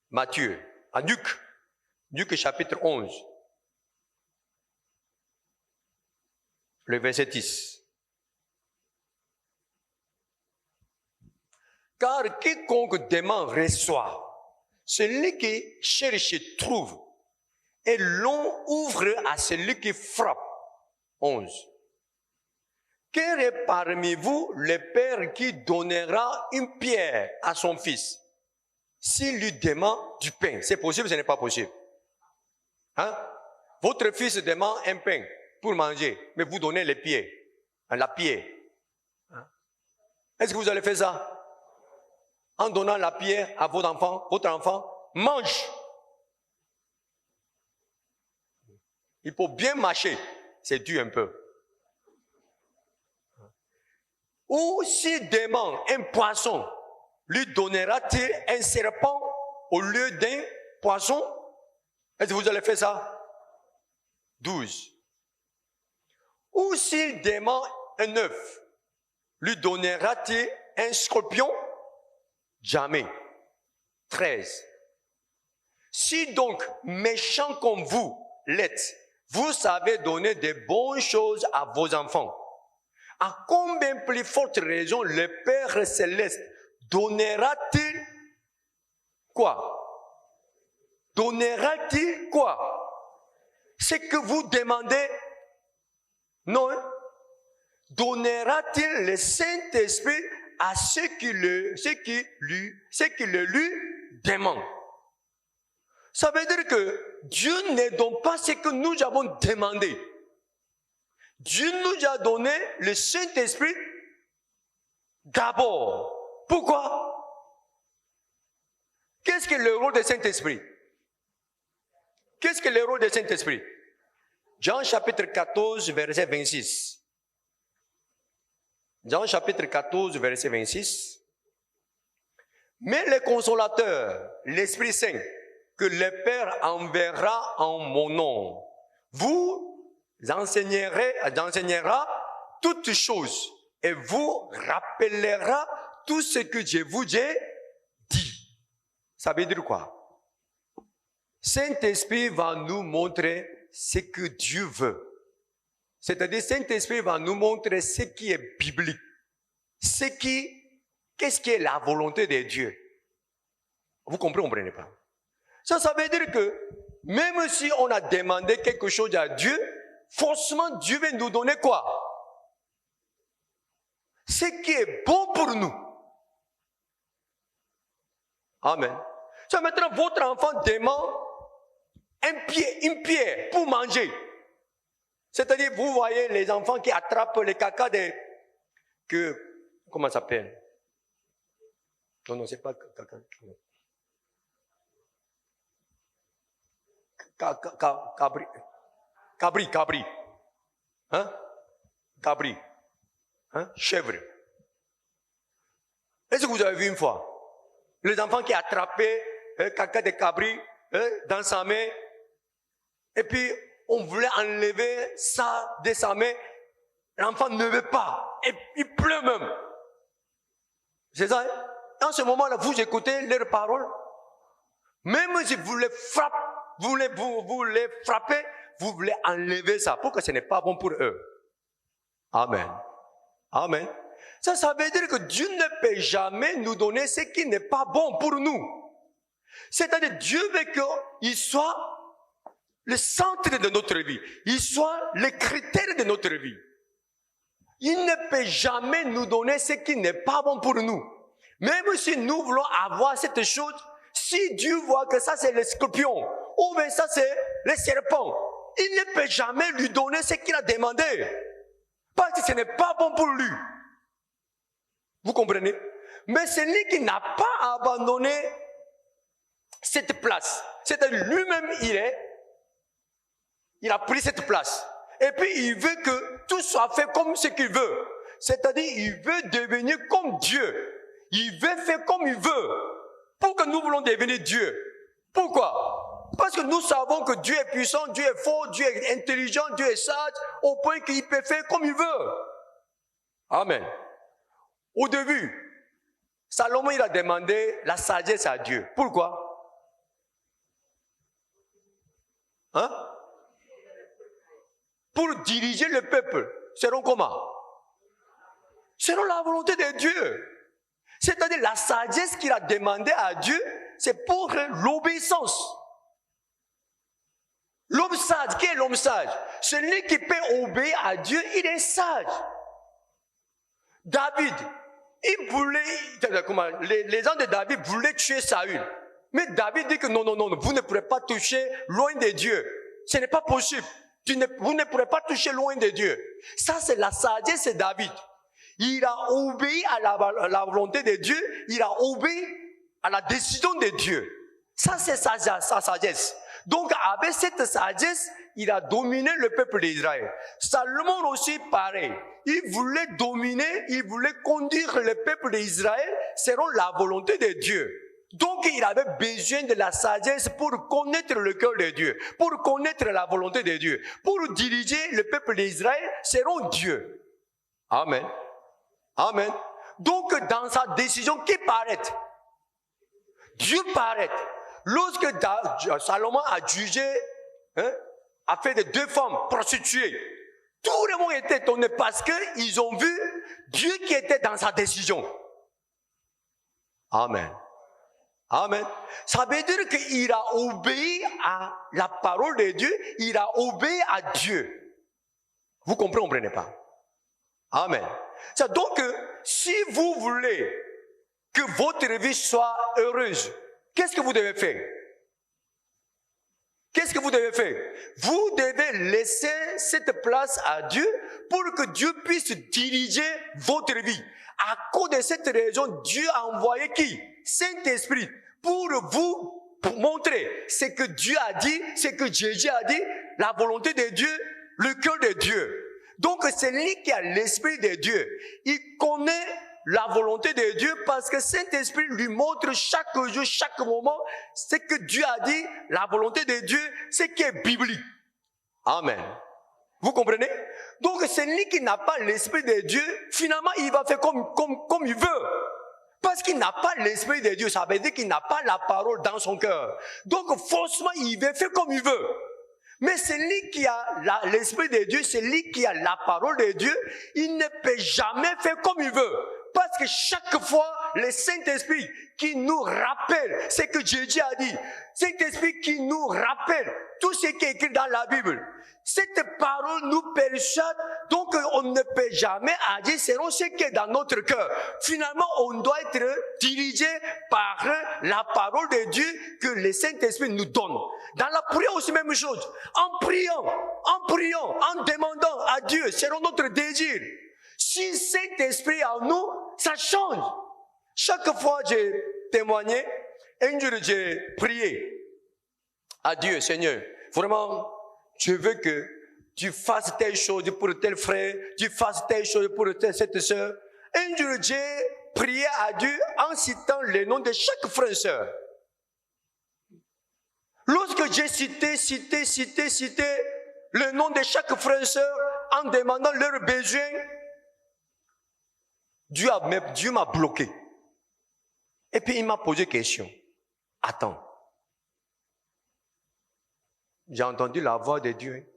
Matthieu, à Luc chapitre 11, le verset 10. Car quiconque demande reçoit, celui qui cherche trouve, et l'on ouvre à celui qui frappe. 11. Quel est parmi vous le père qui donnera une pierre à son fils s'il lui demande du pain? C'est possible, ce n'est pas possible. Votre fils demande un pain pour manger, mais vous donnez les pieds, la pierre. Est-ce que vous allez faire ça? En donnant la pierre à votre enfant mange. Il faut bien mâcher, c'est dur un peu. Ou s'il demande un poisson, lui donnera-t-il un serpent au lieu d'un poisson? Est-ce que vous allez faire ça? 12. Ou s'il demande un œuf, lui donnera-t-il un scorpion? Jamais. 13. Si donc, méchants comme vous l'êtes, vous savez donner de bonnes choses à vos enfants, à combien plus forte raison le Père Céleste donnera-t-il quoi? Donnera-t-il quoi? Ce que vous demandez? Non. Donnera-t-il le Saint-Esprit à ceux qui le lui demandent? Ça veut dire que Dieu ne donne pas ce que nous avons demandé. Dieu nous a donné le Saint-Esprit d'abord. Pourquoi? Qu'est-ce que le rôle du Saint-Esprit? Qu'est-ce que le rôle du Saint-Esprit? Jean chapitre 14, verset 26. Jean chapitre 14, verset 26. Mais le consolateur, l'Esprit Saint, que le Père enverra en mon nom, vous enseignera toutes choses et vous rappellera tout ce que je vous ai dit. Ça veut dire quoi? Saint-Esprit va nous montrer ce que Dieu veut. C'est-à-dire, Saint-Esprit va nous montrer ce qui est biblique. Qu'est-ce qui est la volonté de Dieu? Vous comprenez pas? Ça veut dire que même si on a demandé quelque chose à Dieu, forcément Dieu va nous donner quoi? Ce qui est bon pour nous. Amen. Ça maintenant, votre enfant demande une pierre pour manger. C'est-à-dire, vous voyez les enfants qui attrapent les caca comment ça s'appelle? Non, c'est pas caca. Cabri. Cabri. Chèvre. Est-ce que vous avez vu une fois les enfants qui attrapaient caca de cabri dans sa main. Et puis, on voulait enlever ça de sa main. L'enfant ne veut pas. Et il pleure même. C'est ça. En ce moment-là, vous écoutez leurs paroles. Même si vous les frappez, vous les frappez, vous voulez enlever ça. Pourquoi ce n'est pas bon pour eux? Amen. Amen. Ça veut dire que Dieu ne peut jamais nous donner ce qui n'est pas bon pour nous. C'est-à-dire, Dieu veut qu'il soit le centre de notre vie. Il soit le critère de notre vie. Il ne peut jamais nous donner ce qui n'est pas bon pour nous. Même si nous voulons avoir cette chose, si Dieu voit que ça c'est le scorpion, ou bien ça c'est le serpent, il ne peut jamais lui donner ce qu'il a demandé. Parce que ce n'est pas bon pour lui. Vous comprenez? Mais celui qui n'a pas abandonné cette place, c'est-à-dire lui-même il a pris cette place. Et puis il veut que tout soit fait comme ce qu'il veut. C'est-à-dire il veut devenir comme Dieu. Il veut faire comme il veut. Pour que nous voulons devenir Dieu. Pourquoi? Parce que nous savons que Dieu est puissant, Dieu est fort, Dieu est intelligent, Dieu est sage, au point qu'il peut faire comme il veut. Amen. Au début, Salomon il a demandé la sagesse à Dieu. Pourquoi? Hein? Pour diriger le peuple. Selon comment? Selon la volonté de Dieu. C'est-à-dire la sagesse qu'il a demandé à Dieu, c'est pour l'obéissance. L'homme sage, qui est l'homme sage? Celui qui peut obéir à Dieu, il est sage. David, il voulait, les gens de David voulaient tuer Saül. Mais David dit que non, vous ne pourrez pas toucher loin de Dieu. Ce n'est pas possible. Vous ne pourrez pas toucher loin de Dieu. Ça, c'est la sagesse de David. Il a obéi à la volonté de Dieu. Il a obéi à la décision de Dieu. Ça, c'est sa sagesse. Donc, avec cette sagesse, il a dominé le peuple d'Israël. Salomon aussi, pareil. Il voulait dominer, il voulait conduire le peuple d'Israël selon la volonté de Dieu. Donc, il avait besoin de la sagesse pour connaître le cœur de Dieu, pour connaître la volonté de Dieu, pour diriger le peuple d'Israël selon Dieu. Amen. Amen. Donc, dans sa décision qui paraît, Dieu paraît. Lorsque Salomon a jugé, a fait de 2 femmes prostituées, tout le monde était étonné parce qu'ils ont vu Dieu qui était dans sa décision. Amen. Amen. Ça veut dire qu'il a obéi à la parole de Dieu, il a obéi à Dieu. Vous comprenez pas? Amen. Donc, si vous voulez que votre vie soit heureuse, qu'est-ce que vous devez faire? Qu'est-ce que vous devez faire? Vous devez laisser cette place à Dieu pour que Dieu puisse diriger votre vie. À cause de cette raison, Dieu a envoyé qui? Saint-Esprit, pour vous montrer ce que Dieu a dit, ce que Jésus a dit, la volonté de Dieu, le cœur de Dieu. Donc, c'est lui qui a l'Esprit de Dieu. Il connaît la volonté de Dieu parce que Saint-Esprit lui montre chaque jour, chaque moment, ce que Dieu a dit, la volonté de Dieu, ce qui est biblique. Amen. Vous comprenez? Donc, celui qui n'a pas l'Esprit de Dieu, finalement, il va faire comme il veut. Parce qu'il n'a pas l'Esprit de Dieu, ça veut dire qu'il n'a pas la parole dans son cœur. Donc, forcément, il va faire comme il veut. Mais celui qui a l'Esprit de Dieu, celui qui a la parole de Dieu, il ne peut jamais faire comme il veut. Parce que chaque fois, le Saint-Esprit qui nous rappelle ce que Jésus a dit, Saint-Esprit qui nous rappelle tout ce qui est écrit dans la Bible, cette parole nous persuade, donc on ne peut jamais agir selon ce qui est dans notre cœur. Finalement, on doit être dirigé par la parole de Dieu que le Saint-Esprit nous donne. Dans la prière aussi, même chose. En priant, en demandant à Dieu selon notre désir. Si Saint-Esprit en nous, ça change. Chaque fois que j'ai témoigné, un jour j'ai prié à Dieu, Seigneur, vraiment, je veux que tu fasses telle chose pour tel frère, tu fasses telle chose pour cette soeur. Un jour j'ai prié à Dieu en citant les noms de chaque frère et soeur. Lorsque j'ai cité le nom de chaque frère et sœur en demandant leurs besoins, Dieu m'a bloqué. Et puis il m'a posé question. Attends. J'ai entendu la voix de Dieu.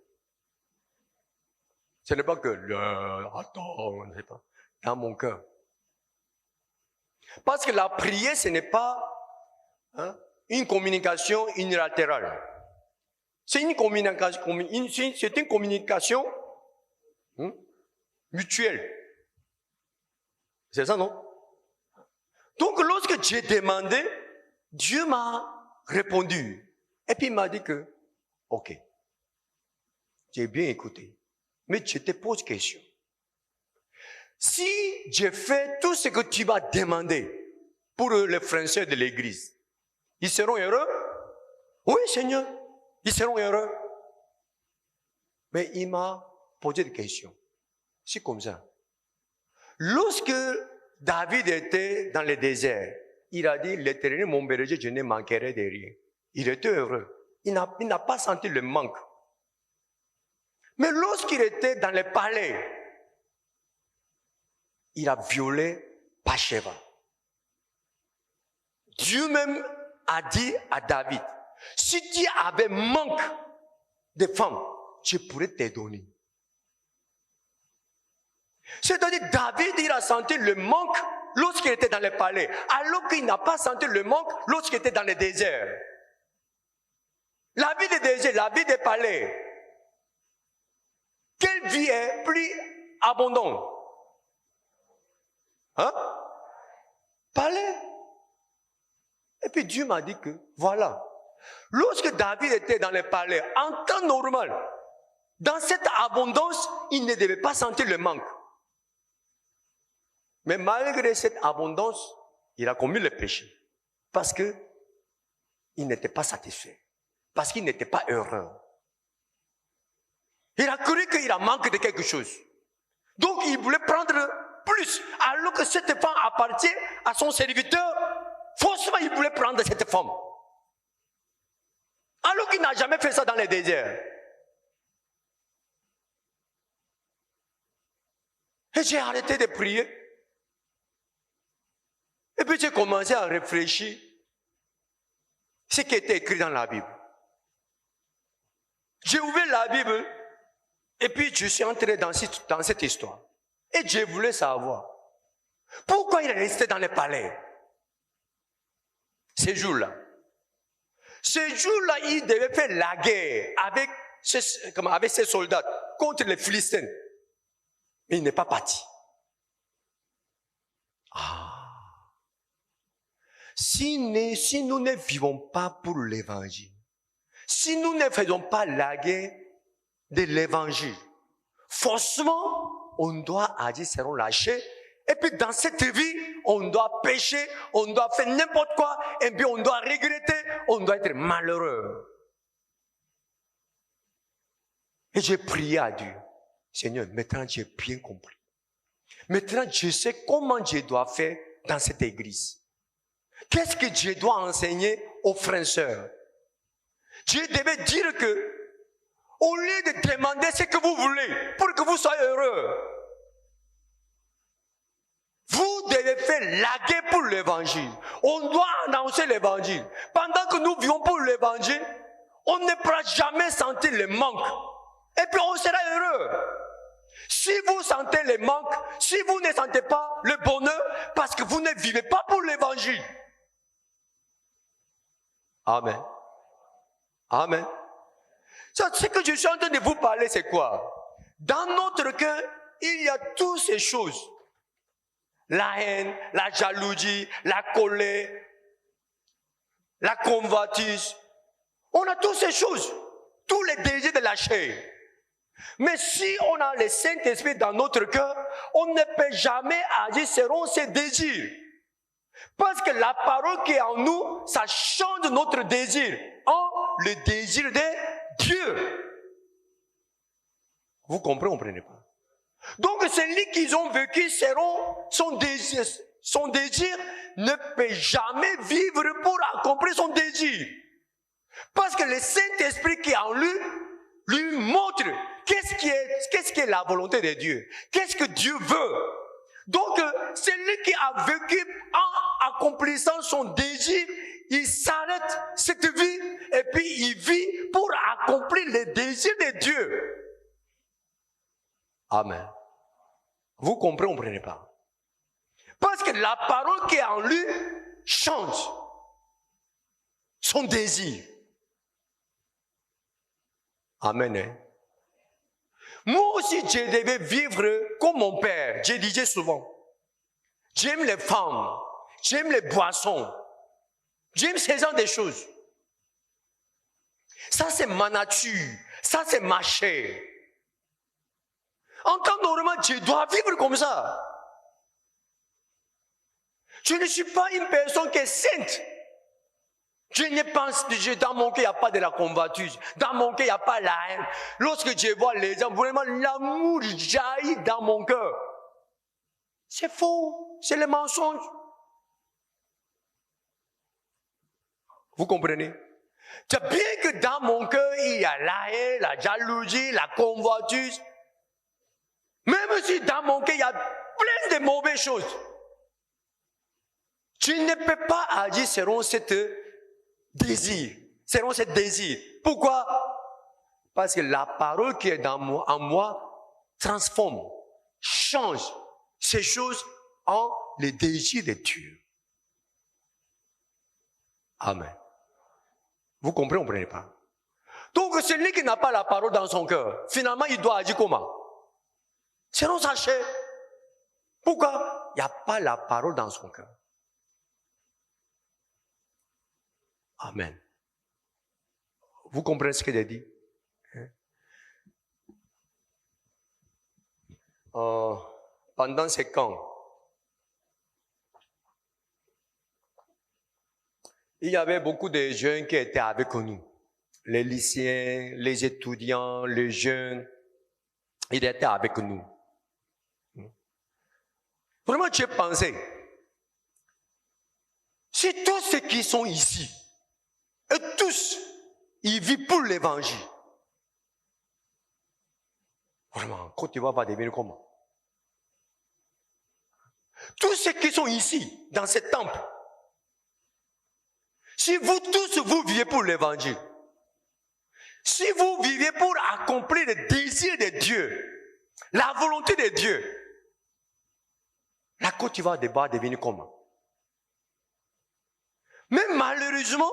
Ce n'est pas que attends, n'est pas dans mon cœur. Parce que la prière, ce n'est pas une communication unilatérale. C'est une communication mutuelle. C'est ça, non? Donc, lorsque j'ai demandé, Dieu m'a répondu. Et puis, il m'a dit que, ok, j'ai bien écouté, mais je te pose question. Si j'ai fait tout ce que tu m'as demandé pour les frères de l'église, ils seront heureux? Oui, Seigneur, ils seront heureux. Mais il m'a posé des questions. C'est comme ça. Lorsque David était dans le désert, il a dit, l'Éternel, mon berger, je ne manquerai de rien. Il était heureux. Il n'a pas senti le manque. Mais lorsqu'il était dans le palais, il a violé Bathsheba. Dieu même a dit à David, si tu avais manque de femmes, je pourrais te donner. C'est-à-dire, David, il a senti le manque lorsqu'il était dans le palais, alors qu'il n'a pas senti le manque lorsqu'il était dans le désert. La vie des déserts, la vie des palais, quelle vie est plus abondante? Palais. Et puis Dieu m'a dit que, voilà, lorsque David était dans le palais, en temps normal, dans cette abondance, il ne devait pas sentir le manque. Mais malgré cette abondance, il a commis le péché. Parce que il n'était pas satisfait. Parce qu'il n'était pas heureux. Il a cru qu'il a manqué de quelque chose. Donc il voulait prendre plus. Alors que cette femme appartient à son serviteur, forcément il voulait prendre cette femme. Alors qu'il n'a jamais fait ça dans le désert. Et j'ai arrêté de prier. Et puis j'ai commencé à réfléchir ce qui était écrit dans la Bible. J'ai ouvert la Bible et puis je suis entré dans cette histoire. Et je voulais savoir pourquoi il est resté dans le palais. Ces jours-là. Ces jours-là, il devait faire la guerre avec ses soldats contre les Philistins. Mais il n'est pas parti. Si nous ne vivons pas pour l'évangile, si nous ne faisons pas la guerre de l'évangile, forcément, on doit agir selon la chair. Et puis dans cette vie, on doit pécher, on doit faire n'importe quoi, et puis on doit regretter, on doit être malheureux. Et j'ai prié à Dieu. Seigneur, maintenant j'ai bien compris. Maintenant je sais comment je dois faire dans cette église. Qu'est-ce que je dois enseigner aux frères et sœurs? Je devais dire que, au lieu de demander ce que vous voulez pour que vous soyez heureux, vous devez faire la guerre pour l'évangile. On doit annoncer l'évangile. Pendant que nous vivons pour l'évangile, on ne pourra jamais sentir le manque. Et puis on sera heureux. Si vous sentez le manque, si vous ne sentez pas le bonheur, parce que vous ne vivez pas pour l'évangile. Amen. Amen. Ce que je suis en train de vous parler, c'est quoi? Dans notre cœur, il y a toutes ces choses. La haine, la jalousie, la colère, la convoitise. On a toutes ces choses. Tous les désirs de la chair. Mais si on a le Saint-Esprit dans notre cœur, on ne peut jamais agir selon ses désirs. Parce que la parole qui est en nous, ça change notre désir en le désir de Dieu. Vous comprenez pas? Donc celui qu'ils ont vécu selon son désir ne peut jamais vivre pour accomplir son désir. Parce que le Saint-Esprit qui est en lui montre qu'est-ce qui est la volonté de Dieu. Qu'est-ce que Dieu veut. Donc, celui qui a vécu en accomplissant son désir, il s'arrête cette vie et puis il vit pour accomplir les désirs de Dieu. Amen. Vous comprenez pas? Parce que la parole qui est en lui change son désir. Amen. Hein? Moi aussi, je devais vivre comme mon père. Je disais souvent, j'aime les femmes, j'aime les boissons, j'aime ces genre de choses. Ça, c'est ma nature. Ça, c'est ma chair. En temps normal, je dois vivre comme ça. Je ne suis pas une personne qui est sainte. Je ne pense, dans mon cœur, il n'y a pas de la convoitise. Dans mon cœur, il n'y a pas la haine. Lorsque je vois les gens, vraiment, l'amour jaillit dans mon cœur. C'est faux. C'est le mensonge. Vous comprenez? C'est bien que dans mon cœur, il y a la haine, la jalousie, la convoitise. Même si dans mon cœur, il y a plein de mauvaises choses. Je ne peux pas agir selon cette désir. Selon ce désir. Pourquoi? Parce que la parole qui est en moi transforme, change ces choses en les désirs de Dieu. Amen. Vous comprenez pas? Donc celui qui n'a pas la parole dans son cœur, finalement il doit agir comment? Selon sa chair. Pourquoi? Il n'y a pas la parole dans son cœur. Amen. Vous comprenez ce que j'ai dit? Pendant ces camps, il y avait beaucoup de jeunes qui étaient avec nous. Les lycéens, les étudiants, les jeunes, ils étaient avec nous. Vraiment, j'ai pensé, si tous ceux qui sont ici, et tous, ils vivent pour l'évangile. Vraiment, Côte d'Ivoire va devenir comment? Tous ceux qui sont ici, dans ce temple, si vous tous, vous vivez pour l'évangile, si vous vivez pour accomplir le désir de Dieu, la volonté de Dieu, la Côte d'Ivoire va devenir comment? Mais malheureusement,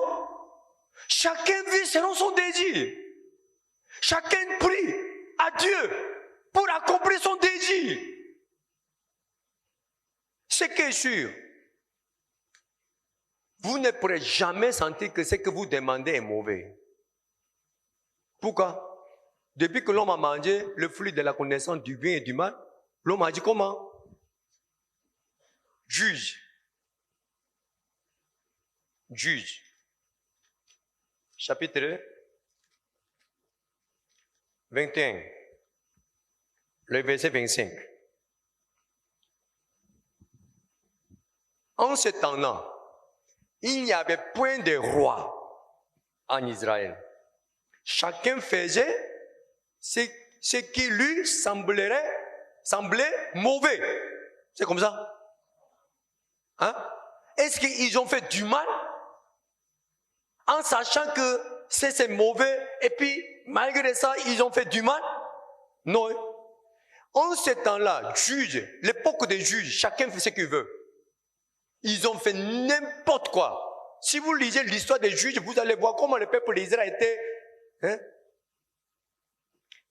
chacun vit selon son désir. Chacun prie à Dieu pour accomplir son désir. Ce qui est sûr, vous ne pourrez jamais sentir que ce que vous demandez est mauvais. Pourquoi? Depuis que l'homme a mangé le fruit de la connaissance du bien et du mal, l'homme a dit comment? Juge. Juge. Chapitre 21, le verset 25. En ce temps-là, il n'y avait point de roi en Israël. Chacun faisait ce qui lui semblait mauvais. C'est comme ça? Hein? Est-ce qu'ils ont fait du mal en sachant que c'est mauvais et puis malgré ça, ils ont fait du mal? Non. En ce temps-là, juge, l'époque des juges, chacun fait ce qu'il veut. Ils ont fait n'importe quoi. Si vous lisez l'histoire des juges, vous allez voir comment le peuple d'Israël était,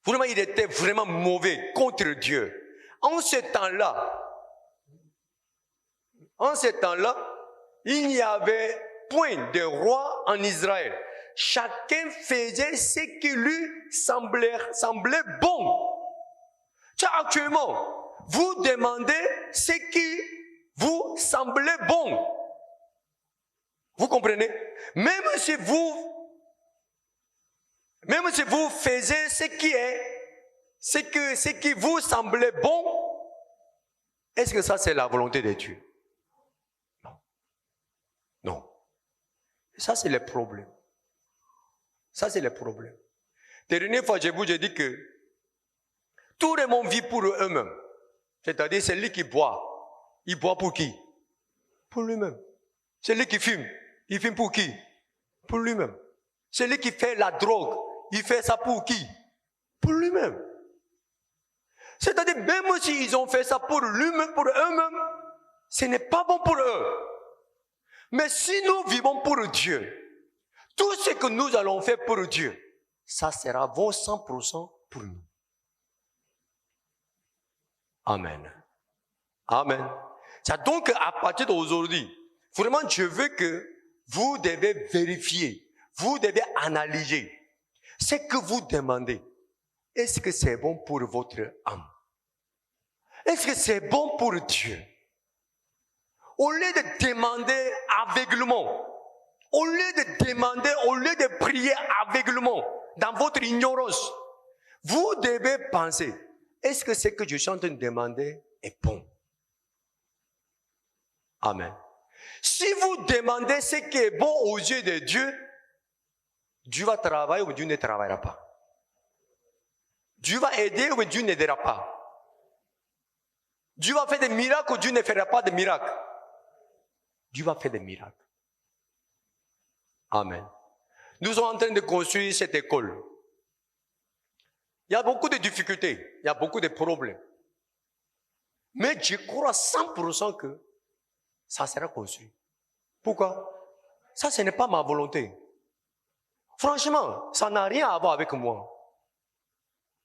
vraiment, il était vraiment mauvais contre Dieu. En ce temps-là, il n'y avait point de roi en Israël. Chacun faisait ce qui lui semblait bon. Actuellement, vous demandez ce qui vous semblait bon. Vous comprenez? Même si vous faisiez ce qui vous semblait bon, est-ce que ça c'est la volonté de Dieu? Non. Non. Ça c'est le problème. Ça, c'est le problème. Dernière fois, je vous ai dit que tout le monde vit pour eux-mêmes. C'est-à-dire, celui qui boit, il boit pour qui? Pour lui-même. Celui qui fume, il fume pour qui? Pour lui-même. Celui qui fait la drogue, il fait ça pour qui? Pour lui-même. C'est-à-dire, même s'ils ont fait ça pour lui-même, pour eux-mêmes, ce n'est pas bon pour eux. Mais si nous vivons pour Dieu, tout ce que nous allons faire pour Dieu, ça sera bon 100% pour nous. Amen. Amen. C'est donc à partir d'aujourd'hui, vraiment je veux que vous devez vérifier, vous devez analyser ce que vous demandez. Est-ce que c'est bon pour votre âme? Est-ce que c'est bon pour Dieu? Au lieu de demander aveuglement, au lieu de demander, au lieu de prier aveuglement, dans votre ignorance, vous devez penser, est-ce que ce que je suis en train de demander est bon? Amen. Si vous demandez ce qui est bon aux yeux de Dieu, Dieu va travailler ou Dieu ne travaillera pas. Dieu va aider ou Dieu n'aidera pas. Dieu va faire des miracles ou Dieu ne fera pas de miracles. Dieu va faire des miracles. Amen. Nous sommes en train de construire cette école. Il y a beaucoup de difficultés, il y a beaucoup de problèmes. Mais je crois 100% que ça sera construit. Pourquoi? Ça, ce n'est pas ma volonté. Franchement, ça n'a rien à voir avec moi.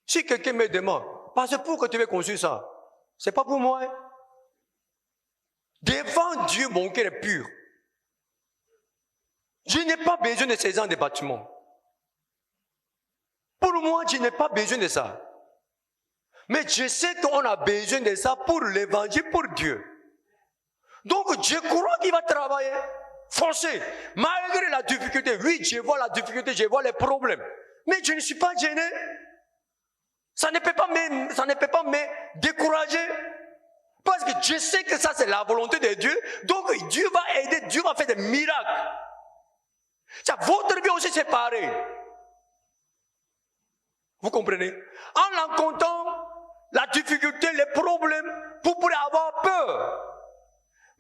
Si quelqu'un me demande, parce que pourquoi tu veux construire ça? C'est pas pour moi. Devant Dieu, mon cœur est pur. Je n'ai pas besoin de ces gens de bâtiments. Pour moi, je n'ai pas besoin de ça. Mais je sais qu'on a besoin de ça pour l'évangile, pour Dieu. Donc, je crois qu'il va travailler. Foncez. Malgré la difficulté, oui, je vois la difficulté, je vois les problèmes. Mais je ne suis pas gêné. Ça ne peut pas me décourager. Parce que je sais que ça, c'est la volonté de Dieu. Donc, Dieu va aider, Dieu va faire des miracles. Ça, votre vie aussi, c'est pareil. Vous comprenez? En rencontrant la difficulté, les problèmes, vous pourrez avoir peur.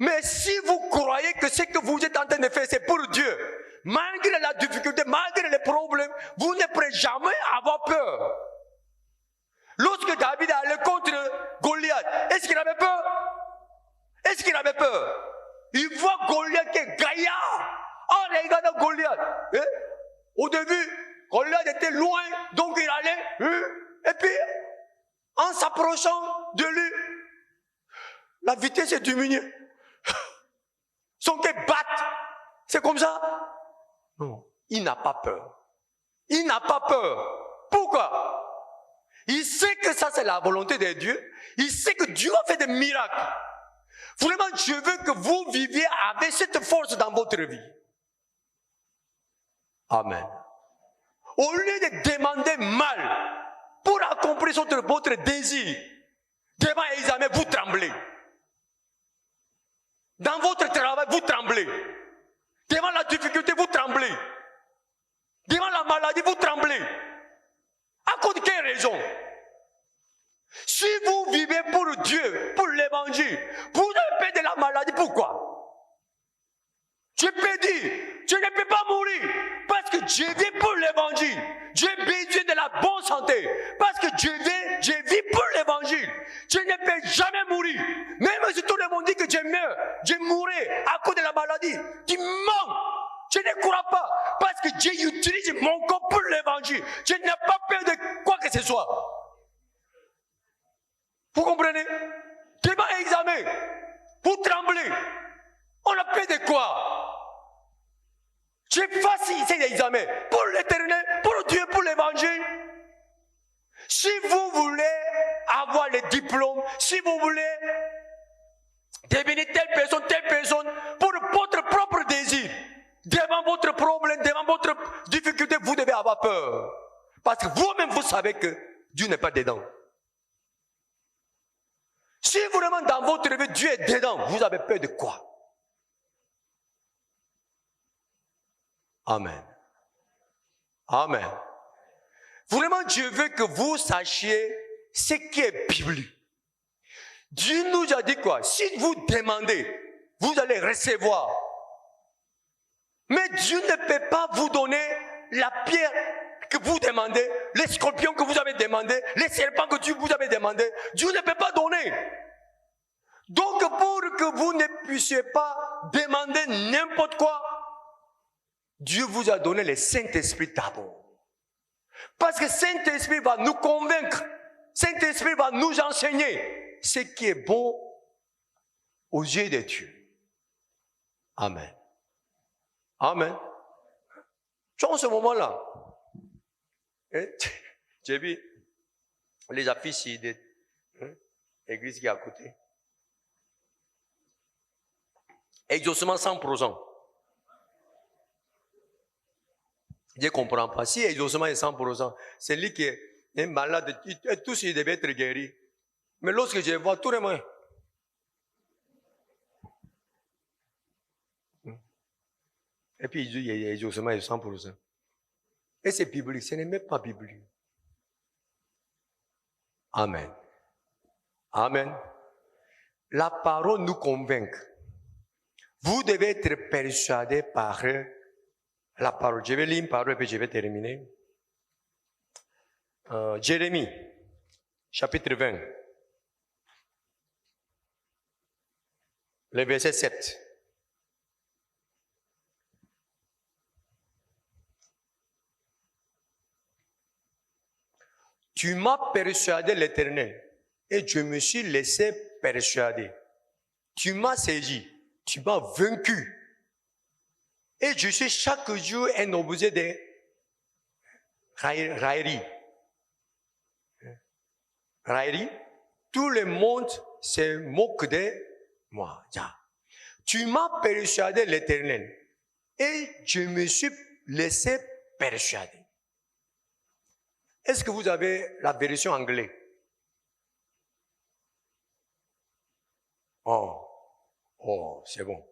Mais si vous croyez que ce que vous êtes en train de faire, c'est pour Dieu, malgré la difficulté, malgré les problèmes, vous ne pourrez jamais avoir peur. Lorsque David allait contre Goliath, est-ce qu'il avait peur? Est-ce qu'il avait peur? Il voit Goliath qui est gaillard. En regardant Goliath, au début, Goliath était loin, donc il allait, et puis, en s'approchant de lui, la vitesse est diminuée. Son cœur bat. C'est comme ça? Non. Il n'a pas peur. Il n'a pas peur. Pourquoi? Il sait que ça c'est la volonté de Dieu. Il sait que Dieu a fait des miracles. Vraiment, je veux que vous viviez avec cette force dans votre vie. Amen. Au lieu de demander mal pour accomplir votre désir, devant l'examen, vous tremblez. Dans votre travail, vous tremblez. Devant la difficulté, vous tremblez. Devant la maladie, vous tremblez. À cause de quelle raison? Si vous vivez pour Dieu, pour l'évangile, vous avez peur de la maladie, pourquoi? Je peux dire, je ne peux pas mourir parce que je vis pour l'évangile. J'ai besoin de la bonne santé parce que je vis pour l'évangile. Je ne peux jamais mourir. Même si tout le monde dit que je mourrai à cause de la maladie, tu mens. Je ne crois pas parce que Dieu utilise mon corps pour l'évangile. Je n'ai pas peur de quoi que ce soit. Vous comprenez? Devant un examen, vous tremblez. On a peur de quoi? Je fasse cet examen pour l'éternel, pour Dieu, pour l'évangile. Si vous voulez avoir les diplômes, si vous voulez devenir telle personne, pour votre propre désir, devant votre problème, devant votre difficulté, vous devez avoir peur. Parce que vous-même, vous savez que Dieu n'est pas dedans. Si vraiment dans votre vie, Dieu est dedans, vous avez peur de quoi? Amen. Amen. Vraiment, Dieu veut que vous sachiez ce qui est biblique. Dieu nous a dit quoi? Si vous demandez, vous allez recevoir. Mais Dieu ne peut pas vous donner la pierre que vous demandez, les scorpions que vous avez demandé, les serpents que Dieu vous avez demandé. Dieu ne peut pas donner. Donc, pour que vous ne puissiez pas demander n'importe quoi, Dieu vous a donné le Saint-Esprit d'abord. Parce que Saint-Esprit va nous convaincre. Saint-Esprit va nous enseigner ce qui est bon aux yeux de Dieu. Amen. Amen. Tu vois, en ce moment-là, j'ai vu les affiches de l'église qui est à côté. Exaucement 100%. Je ne comprends pas. Si exaucement est 100%, c'est lui qui est malade, tous ils devaient être guéris. Mais lorsque je vois tout le monde, et puis il dit exaucement est 100%. Et c'est biblique, ce n'est même pas biblique. Amen. Amen. La parole nous convainc. Vous devez être persuadé par la parole. Je vais lire une parole et puis je vais terminer. Jérémie, chapitre 20, le verset 7. Tu m'as persuadé, l'Éternel, et je me suis laissé persuader. Tu m'as saisi, tu m'as vaincu. Et je suis chaque jour un objet de raillerie. Raillerie. Tout le monde se moque de moi. Tu m'as persuadé, l'Éternel, et je me suis laissé persuader. Est-ce que vous avez la version anglaise? Oh, c'est bon.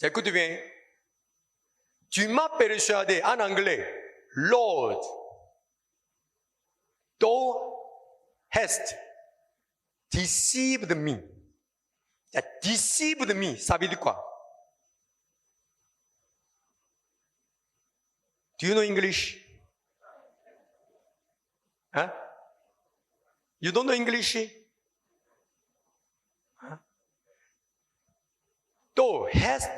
Écoute bien. Tu m'as persuadé en anglais. Lord, thou hast deceived me. Deceived me, ça veut dire quoi? Do you know English? Huh? You don't know English? Huh? Thou hast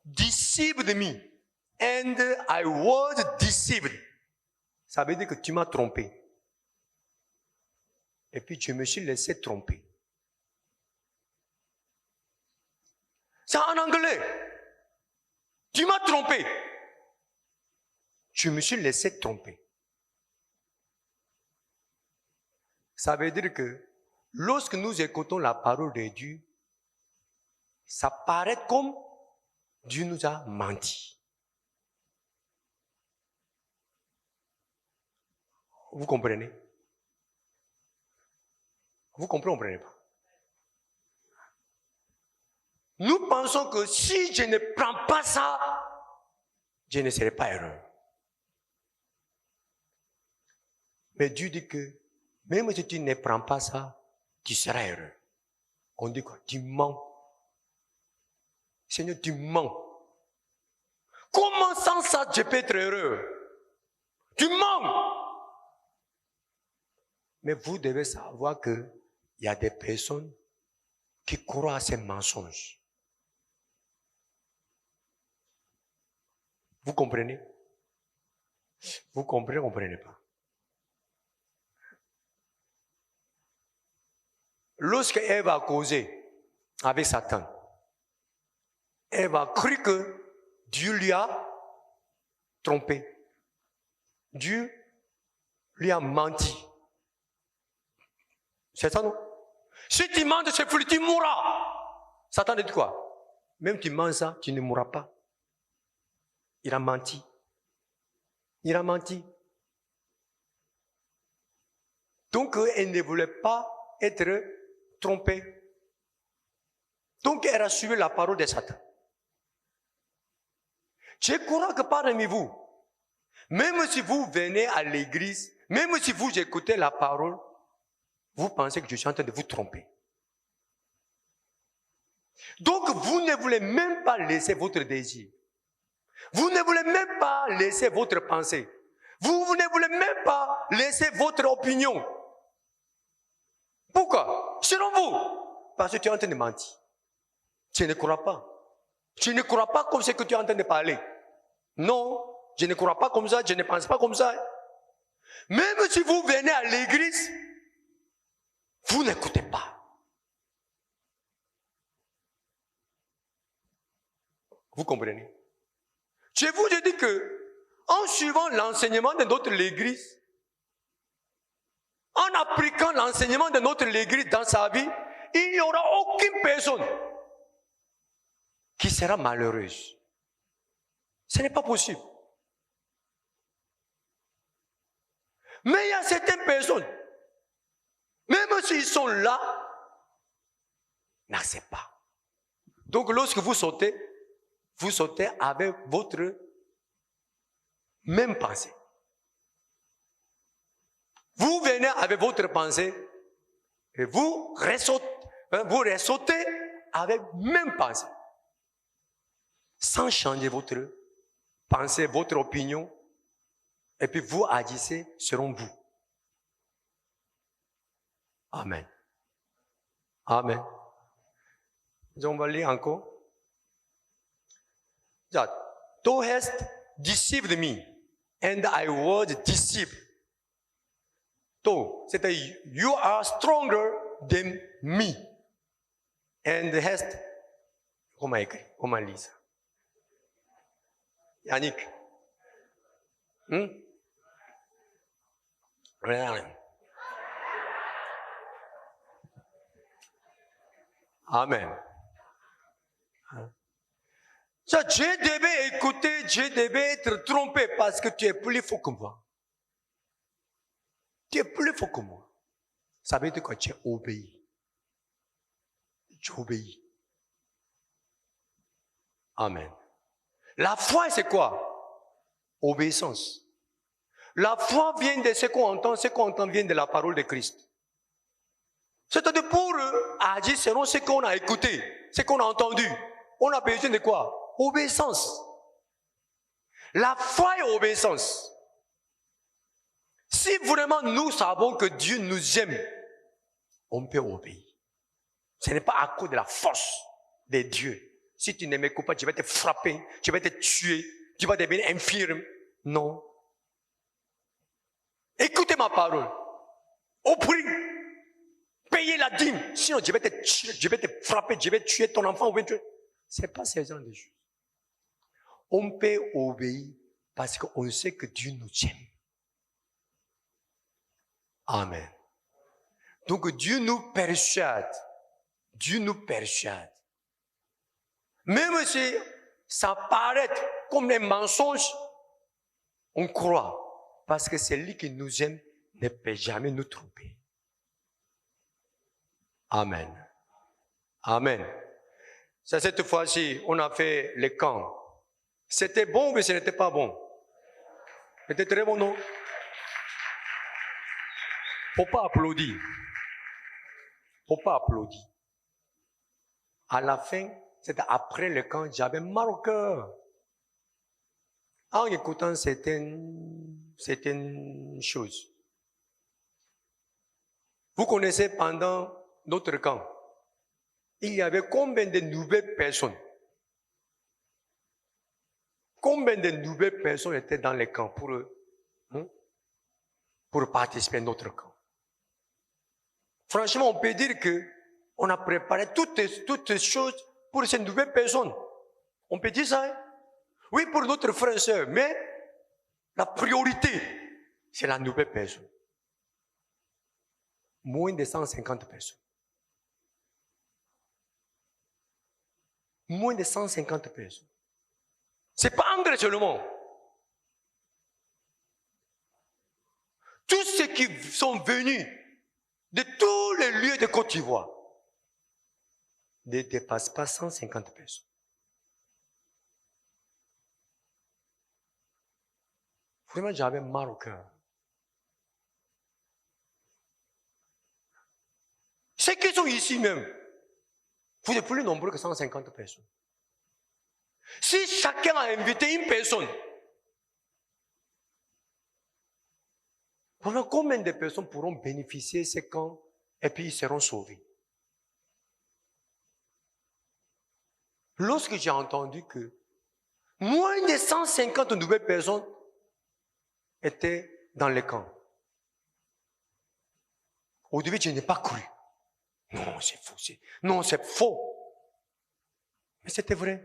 deceived me, and I was deceived. Ça veut dire que tu m'as trompé. Et puis je me suis laissé tromper. C'est en anglais. Tu m'as trompé. Je me suis laissé tromper. Ça veut dire que lorsque nous écoutons la parole de Dieu, ça paraît comme Dieu nous a menti. Vous comprenez? Vous comprenez pas? Nous pensons que si je ne prends pas ça, je ne serai pas heureux. Mais Dieu dit que même si tu ne prends pas ça, tu seras heureux. On dit quoi? Tu mens. Seigneur, tu mens. Comment sans ça je peux être heureux? Tu mens. Mais vous devez savoir qu'il y a des personnes qui croient à ces mensonges. Vous comprenez? Vous comprenez pas? Lorsque Ève a causé avec Satan, Ève a cru que Dieu lui a trompé. Dieu lui a menti. C'est ça, non? Si tu manges ce fruit, tu mourras. Satan dit quoi? Même tu manges ça, tu ne mourras pas. Il a menti. Il a menti. Donc, elle ne voulait pas être trompée. Donc, elle a suivi la parole de Satan. Je crois que parmi vous, Même si vous venez à l'église, même si vous écoutez la parole, vous pensez que je suis en train de vous tromper. Donc, vous ne voulez même pas laisser votre désir. Vous ne voulez même pas laisser votre pensée. Vous ne voulez même pas laisser votre opinion. Pourquoi? Selon vous. Parce que tu es en train de mentir. Tu ne crois pas. Tu ne crois pas comme ce que tu es en train de parler. Non, je ne crois pas comme ça, je ne pense pas comme ça. Même si vous venez à l'église, vous n'écoutez pas. Vous comprenez? Je vous ai dit que, en suivant l'enseignement de notre église, en appliquant l'enseignement de notre église dans sa vie, il n'y aura aucune personne qui sera malheureuse. Ce n'est pas possible. Mais il y a certaines personnes, même s'ils sont là, n'acceptent pas. Donc lorsque vous sautez avec votre même pensée. Vous venez avec votre pensée et vous ressautez avec même pensée. Sans changer votre pensée, votre opinion, et puis vous agissez selon vous. Amen. Amen. On va lire encore. Thou hast deceived me, and I was deceived. C'est-à-dire, you are stronger than me. And hast, comment écrit? Comment lit ça? Yannick? Amen. Ça, Dieu devait écouter, Dieu devait être trompé parce que tu es plus fort que moi. Tu es plus fort que moi. Ça veut dire que tu es obéi. Tu obéis. Amen. La foi, c'est quoi? Obéissance. La foi vient de ce qu'on entend vient de la parole de Christ. C'est-à-dire pour agir selon ce qu'on a écouté, ce qu'on a entendu. On a besoin de quoi? Obéissance. La foi est obéissance. Si vraiment nous savons que Dieu nous aime, on peut obéir. Ce n'est pas à cause de la force de Dieu. Si tu ne m'écoutes pas, tu vas te frapper, tu vas te tuer, tu vas devenir infirme. Non. Écoutez ma parole. Au prix. Payez la dîme. Sinon, je vais te tuer, je vais te frapper, je vais tuer ton enfant. Ce n'est pas ce genre de choses. On peut obéir parce qu'on sait que Dieu nous aime. Amen. Donc Dieu nous persuade. Dieu nous persuade. Même si ça paraît comme un mensonge, on croit. Parce que celui qui nous aime ne peut jamais nous tromper. Amen. Amen. Ça, cette fois-ci, on a fait les camps. C'était bon, mais ce n'était pas bon. C'était très bon, non? Faut pas applaudir. Faut pas applaudir. À la fin, c'était après le camp, j'avais mal au cœur. En écoutant certaines choses. Vous connaissez pendant notre camp, il y avait combien de nouvelles personnes? Combien de nouvelles personnes étaient dans les camps pour participer à notre camp? Franchement, on peut dire que on a préparé toutes les choses pour ces nouvelles personnes. On peut dire ça, hein? Oui, pour notre frère et soeur, mais la priorité, c'est la nouvelle personne. Moins de 150 personnes. Moins de 150 personnes. C'est pas André seulement. Tous ceux qui sont venus de tous les lieux de Côte d'Ivoire ne dépassent pas 150 personnes. Vraiment, j'avais mal au cœur. Ceux qui sont ici même, vous êtes plus nombreux que 150 personnes. Si chacun a invité une personne, pendant combien de personnes pourront bénéficier de ces camps et puis ils seront sauvés? Lorsque j'ai entendu que moins de 150 nouvelles personnes étaient dans les camps, au début, je n'ai pas cru. Non, c'est faux. Non, c'est faux. Mais c'était vrai.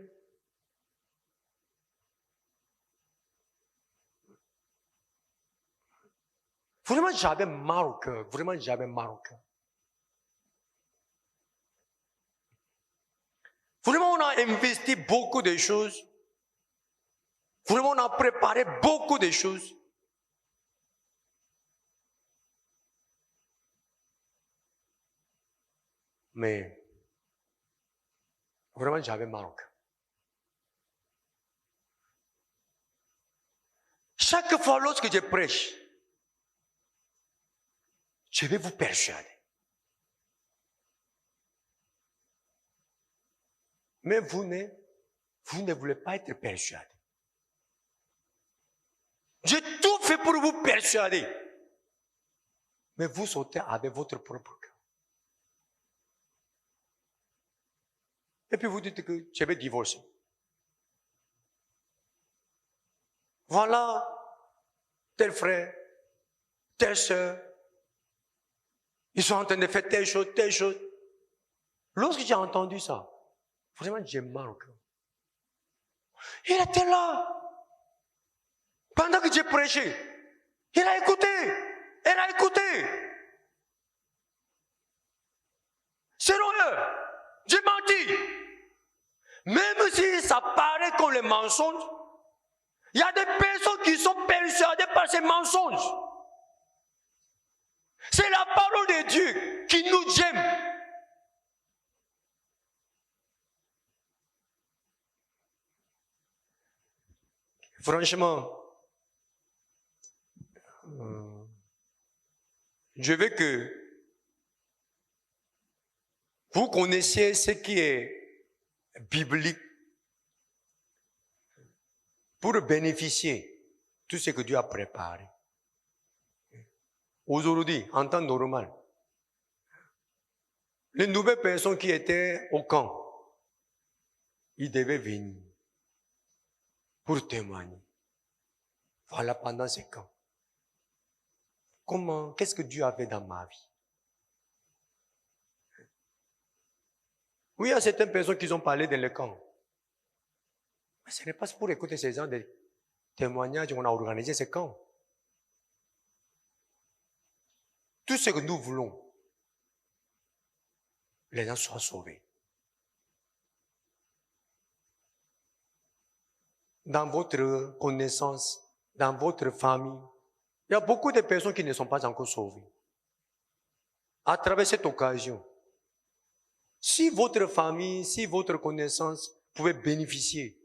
Vraiment, j'avais mal au cœur. Vraiment, j'avais mal au cœur. Vraiment, on a investi beaucoup de choses. Vraiment, on a préparé beaucoup de choses. Mais, vraiment, j'avais mal au cœur. Chaque fois lorsque je prêche, je vais vous persuader. Mais vous ne voulez pas être persuadé. J'ai tout fait pour vous persuader. Mais vous sautez avec votre propre cœur. Et puis vous dites que je vais divorcer. Voilà, tel frère, telle soeur, ils sont en train de faire telle chose, telle chose. Lorsque j'ai entendu ça, vraiment j'ai mal au cœur. Il était là. Pendant que j'ai prêché, il a écouté. Elle a écouté. Selon eux, j'ai menti. Même si ça paraît comme les mensonges, il y a des personnes qui sont persuadées par ces mensonges. C'est la parole de Dieu qui nous aime. Franchement, je veux que vous connaissiez ce qui est biblique pour bénéficier de tout ce que Dieu a préparé. Aujourd'hui, en temps normal, les nouvelles personnes qui étaient au camp, ils devaient venir pour témoigner. Voilà, pendant ces camps. Qu'est-ce que Dieu a fait dans ma vie? Oui, il y a certaines personnes qui ont parlé dans le camp. Mais ce n'est pas pour écouter ces gens de témoignages qu'on a organisé ces camps. Tout ce que nous voulons, les gens soient sauvés. Dans votre connaissance, dans votre famille, il y a beaucoup de personnes qui ne sont pas encore sauvées. À travers cette occasion, si votre famille, si votre connaissance pouvait bénéficier,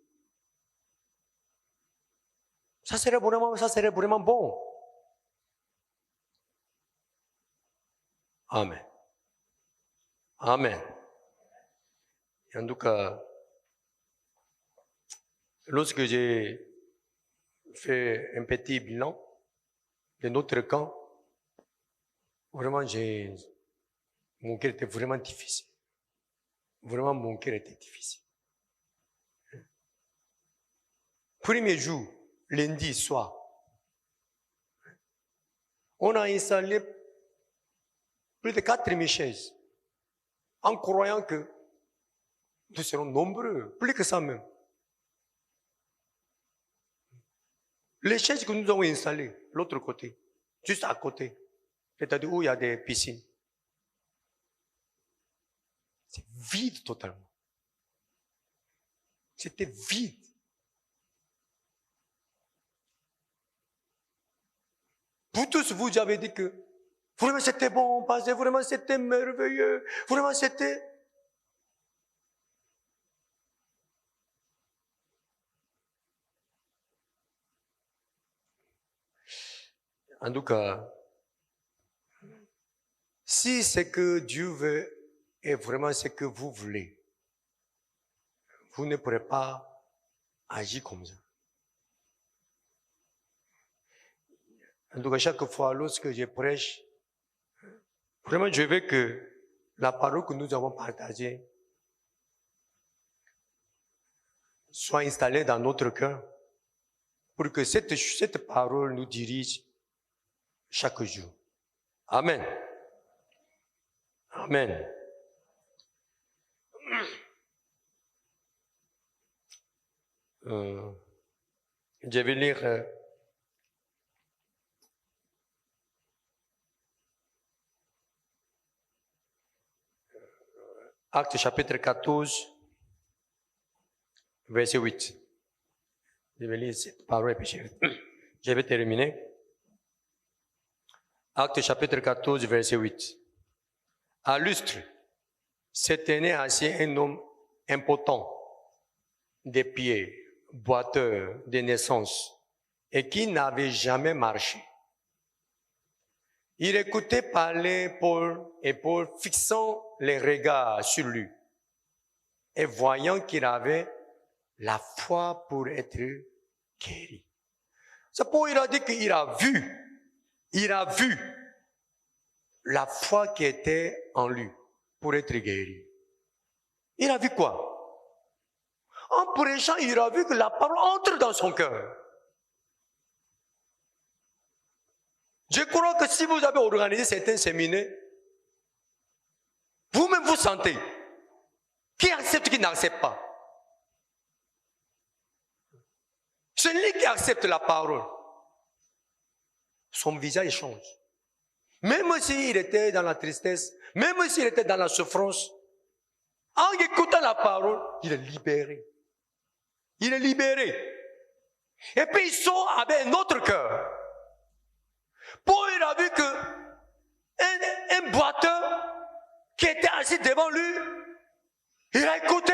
ça serait vraiment bon. Amen. Amen. Et en tout cas, lorsque j'ai fait un petit bilan de notre camp, vraiment, mon cœur était vraiment difficile. Vraiment, mon cœur était difficile. Premier jour, lundi soir, on a installé plus de 4000 chaises en croyant que nous serons nombreux, plus que ça même. Les chaises que nous avons installées, l'autre côté, juste à côté, c'est-à-dire où il y a des piscines, c'est vide totalement. C'était vide. Vous tous, vous avez dit que vraiment c'était bon, passé, vraiment c'était merveilleux, vraiment c'était... En tout cas, si ce que Dieu veut est vraiment ce que vous voulez, vous ne pourrez pas agir comme ça. En tout cas, chaque fois, lorsque je prêche, vraiment, je veux que la parole que nous avons partagée soit installée dans notre cœur pour que cette parole nous dirige chaque jour. Amen. Amen. Je vais lire Actes chapitre 14, verset 8. Je vais lire cette parole et puis je vais terminer. Actes chapitre 14, verset 8. À Lustre, se tenait assis un homme impotent, des pieds, boiteux de naissance, et qui n'avait jamais marché. Il écoutait parler Paul, et Paul, fixant les regards sur lui, et voyant qu'il avait la foi pour être guéri. C'est Paul, il a dit qu'il a vu la foi qui était en lui pour être guéri. Il a vu quoi? En prêchant, il a vu que la parole entre dans son cœur. Je crois que si vous avez organisé certains séminaires, vous-même vous sentez qui accepte, qui n'accepte pas. Celui qui accepte la parole, son visage change. Même s'il était dans la tristesse, même s'il était dans la souffrance, en écoutant la parole, il est libéré. Il est libéré. Et puis il sort avec un autre cœur. Paul, il a vu que un boiteux qui était assis devant lui, il a écouté.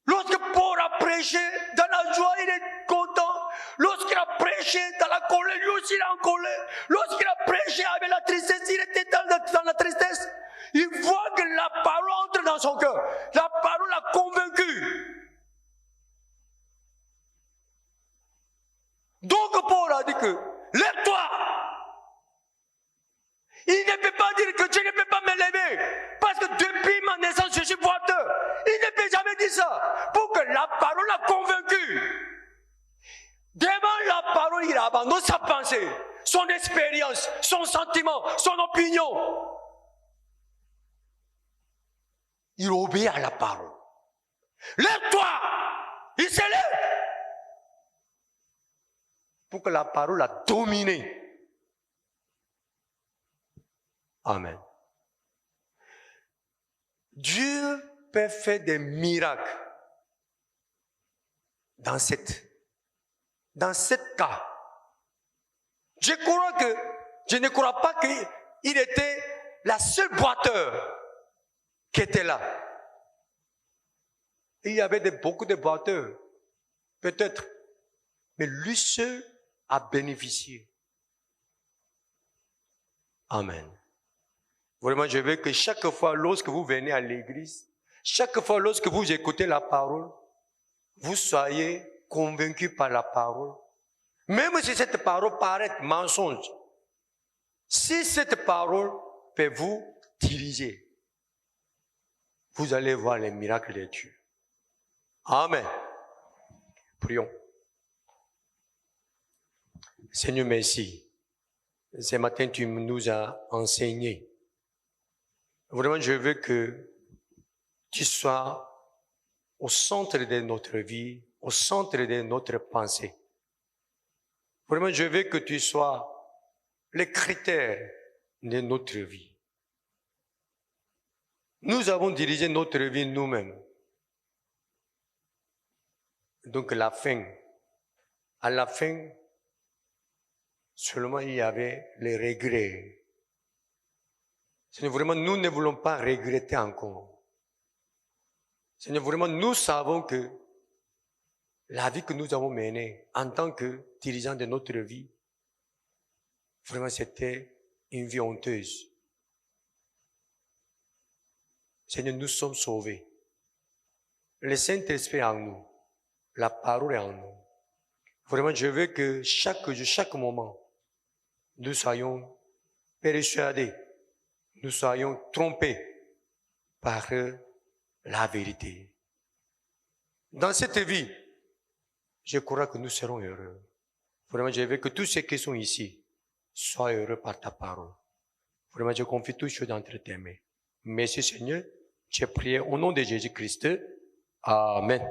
Lorsque Paul a prêché dans la joie, il est content. Lorsqu'il a prêché dans la colère, lui aussi il est en colère. Lorsqu'il a prêché avec la tristesse, il était dans la tristesse. Il voit que la parole entre dans son cœur. La parole l'a convaincu. Donc Paul a dit que, lève-toi. Il ne peut pas dire que je ne peux pas me lever. Parce que depuis ma naissance, je suis boiteux. Il ne peut jamais dire ça. Pour que la parole l'a convaincu. Devant la parole, il abandonne sa pensée, son expérience, son sentiment, son opinion. Il obéit à la parole. Lève-toi! Il se lève. Pour que la parole l'a dominé. Amen. Dieu peut faire des miracles dans cette cas. Je ne crois pas qu'il était la seule boiteur qui était là. Il y avait beaucoup de boiteurs, peut-être, mais lui seul a bénéficié. Amen. Vraiment, je veux que chaque fois, lorsque vous venez à l'église, chaque fois, lorsque vous écoutez la parole, vous soyez convaincus par la parole. Même si cette parole paraît mensonge, si cette parole peut vous diriger, vous allez voir les miracles de Dieu. Amen. Prions. Seigneur, merci. Ce matin, tu nous as enseigné. Vraiment, je veux que tu sois au centre de notre vie, au centre de notre pensée. Vraiment, je veux que tu sois le critère de notre vie. Nous avons dirigé notre vie nous-mêmes. Donc, à la fin, seulement il y avait les regrets. Seigneur, vraiment, nous ne voulons pas regretter encore. Seigneur, vraiment, nous savons que la vie que nous avons menée en tant que dirigeants de notre vie, vraiment c'était une vie honteuse. Seigneur, nous sommes sauvés. Le Saint-Esprit est en nous. La parole est en nous. Vraiment, je veux que chaque jour, chaque moment, nous soyons persuadés, nous soyons trompés par la vérité. Dans cette vie, je crois que nous serons heureux. Vraiment, je veux que tous ceux qui sont ici soient heureux par ta parole. Vraiment, je confie toutes choses entre tes mains. Merci Seigneur. J'ai prié au nom de Jésus-Christ. Amen.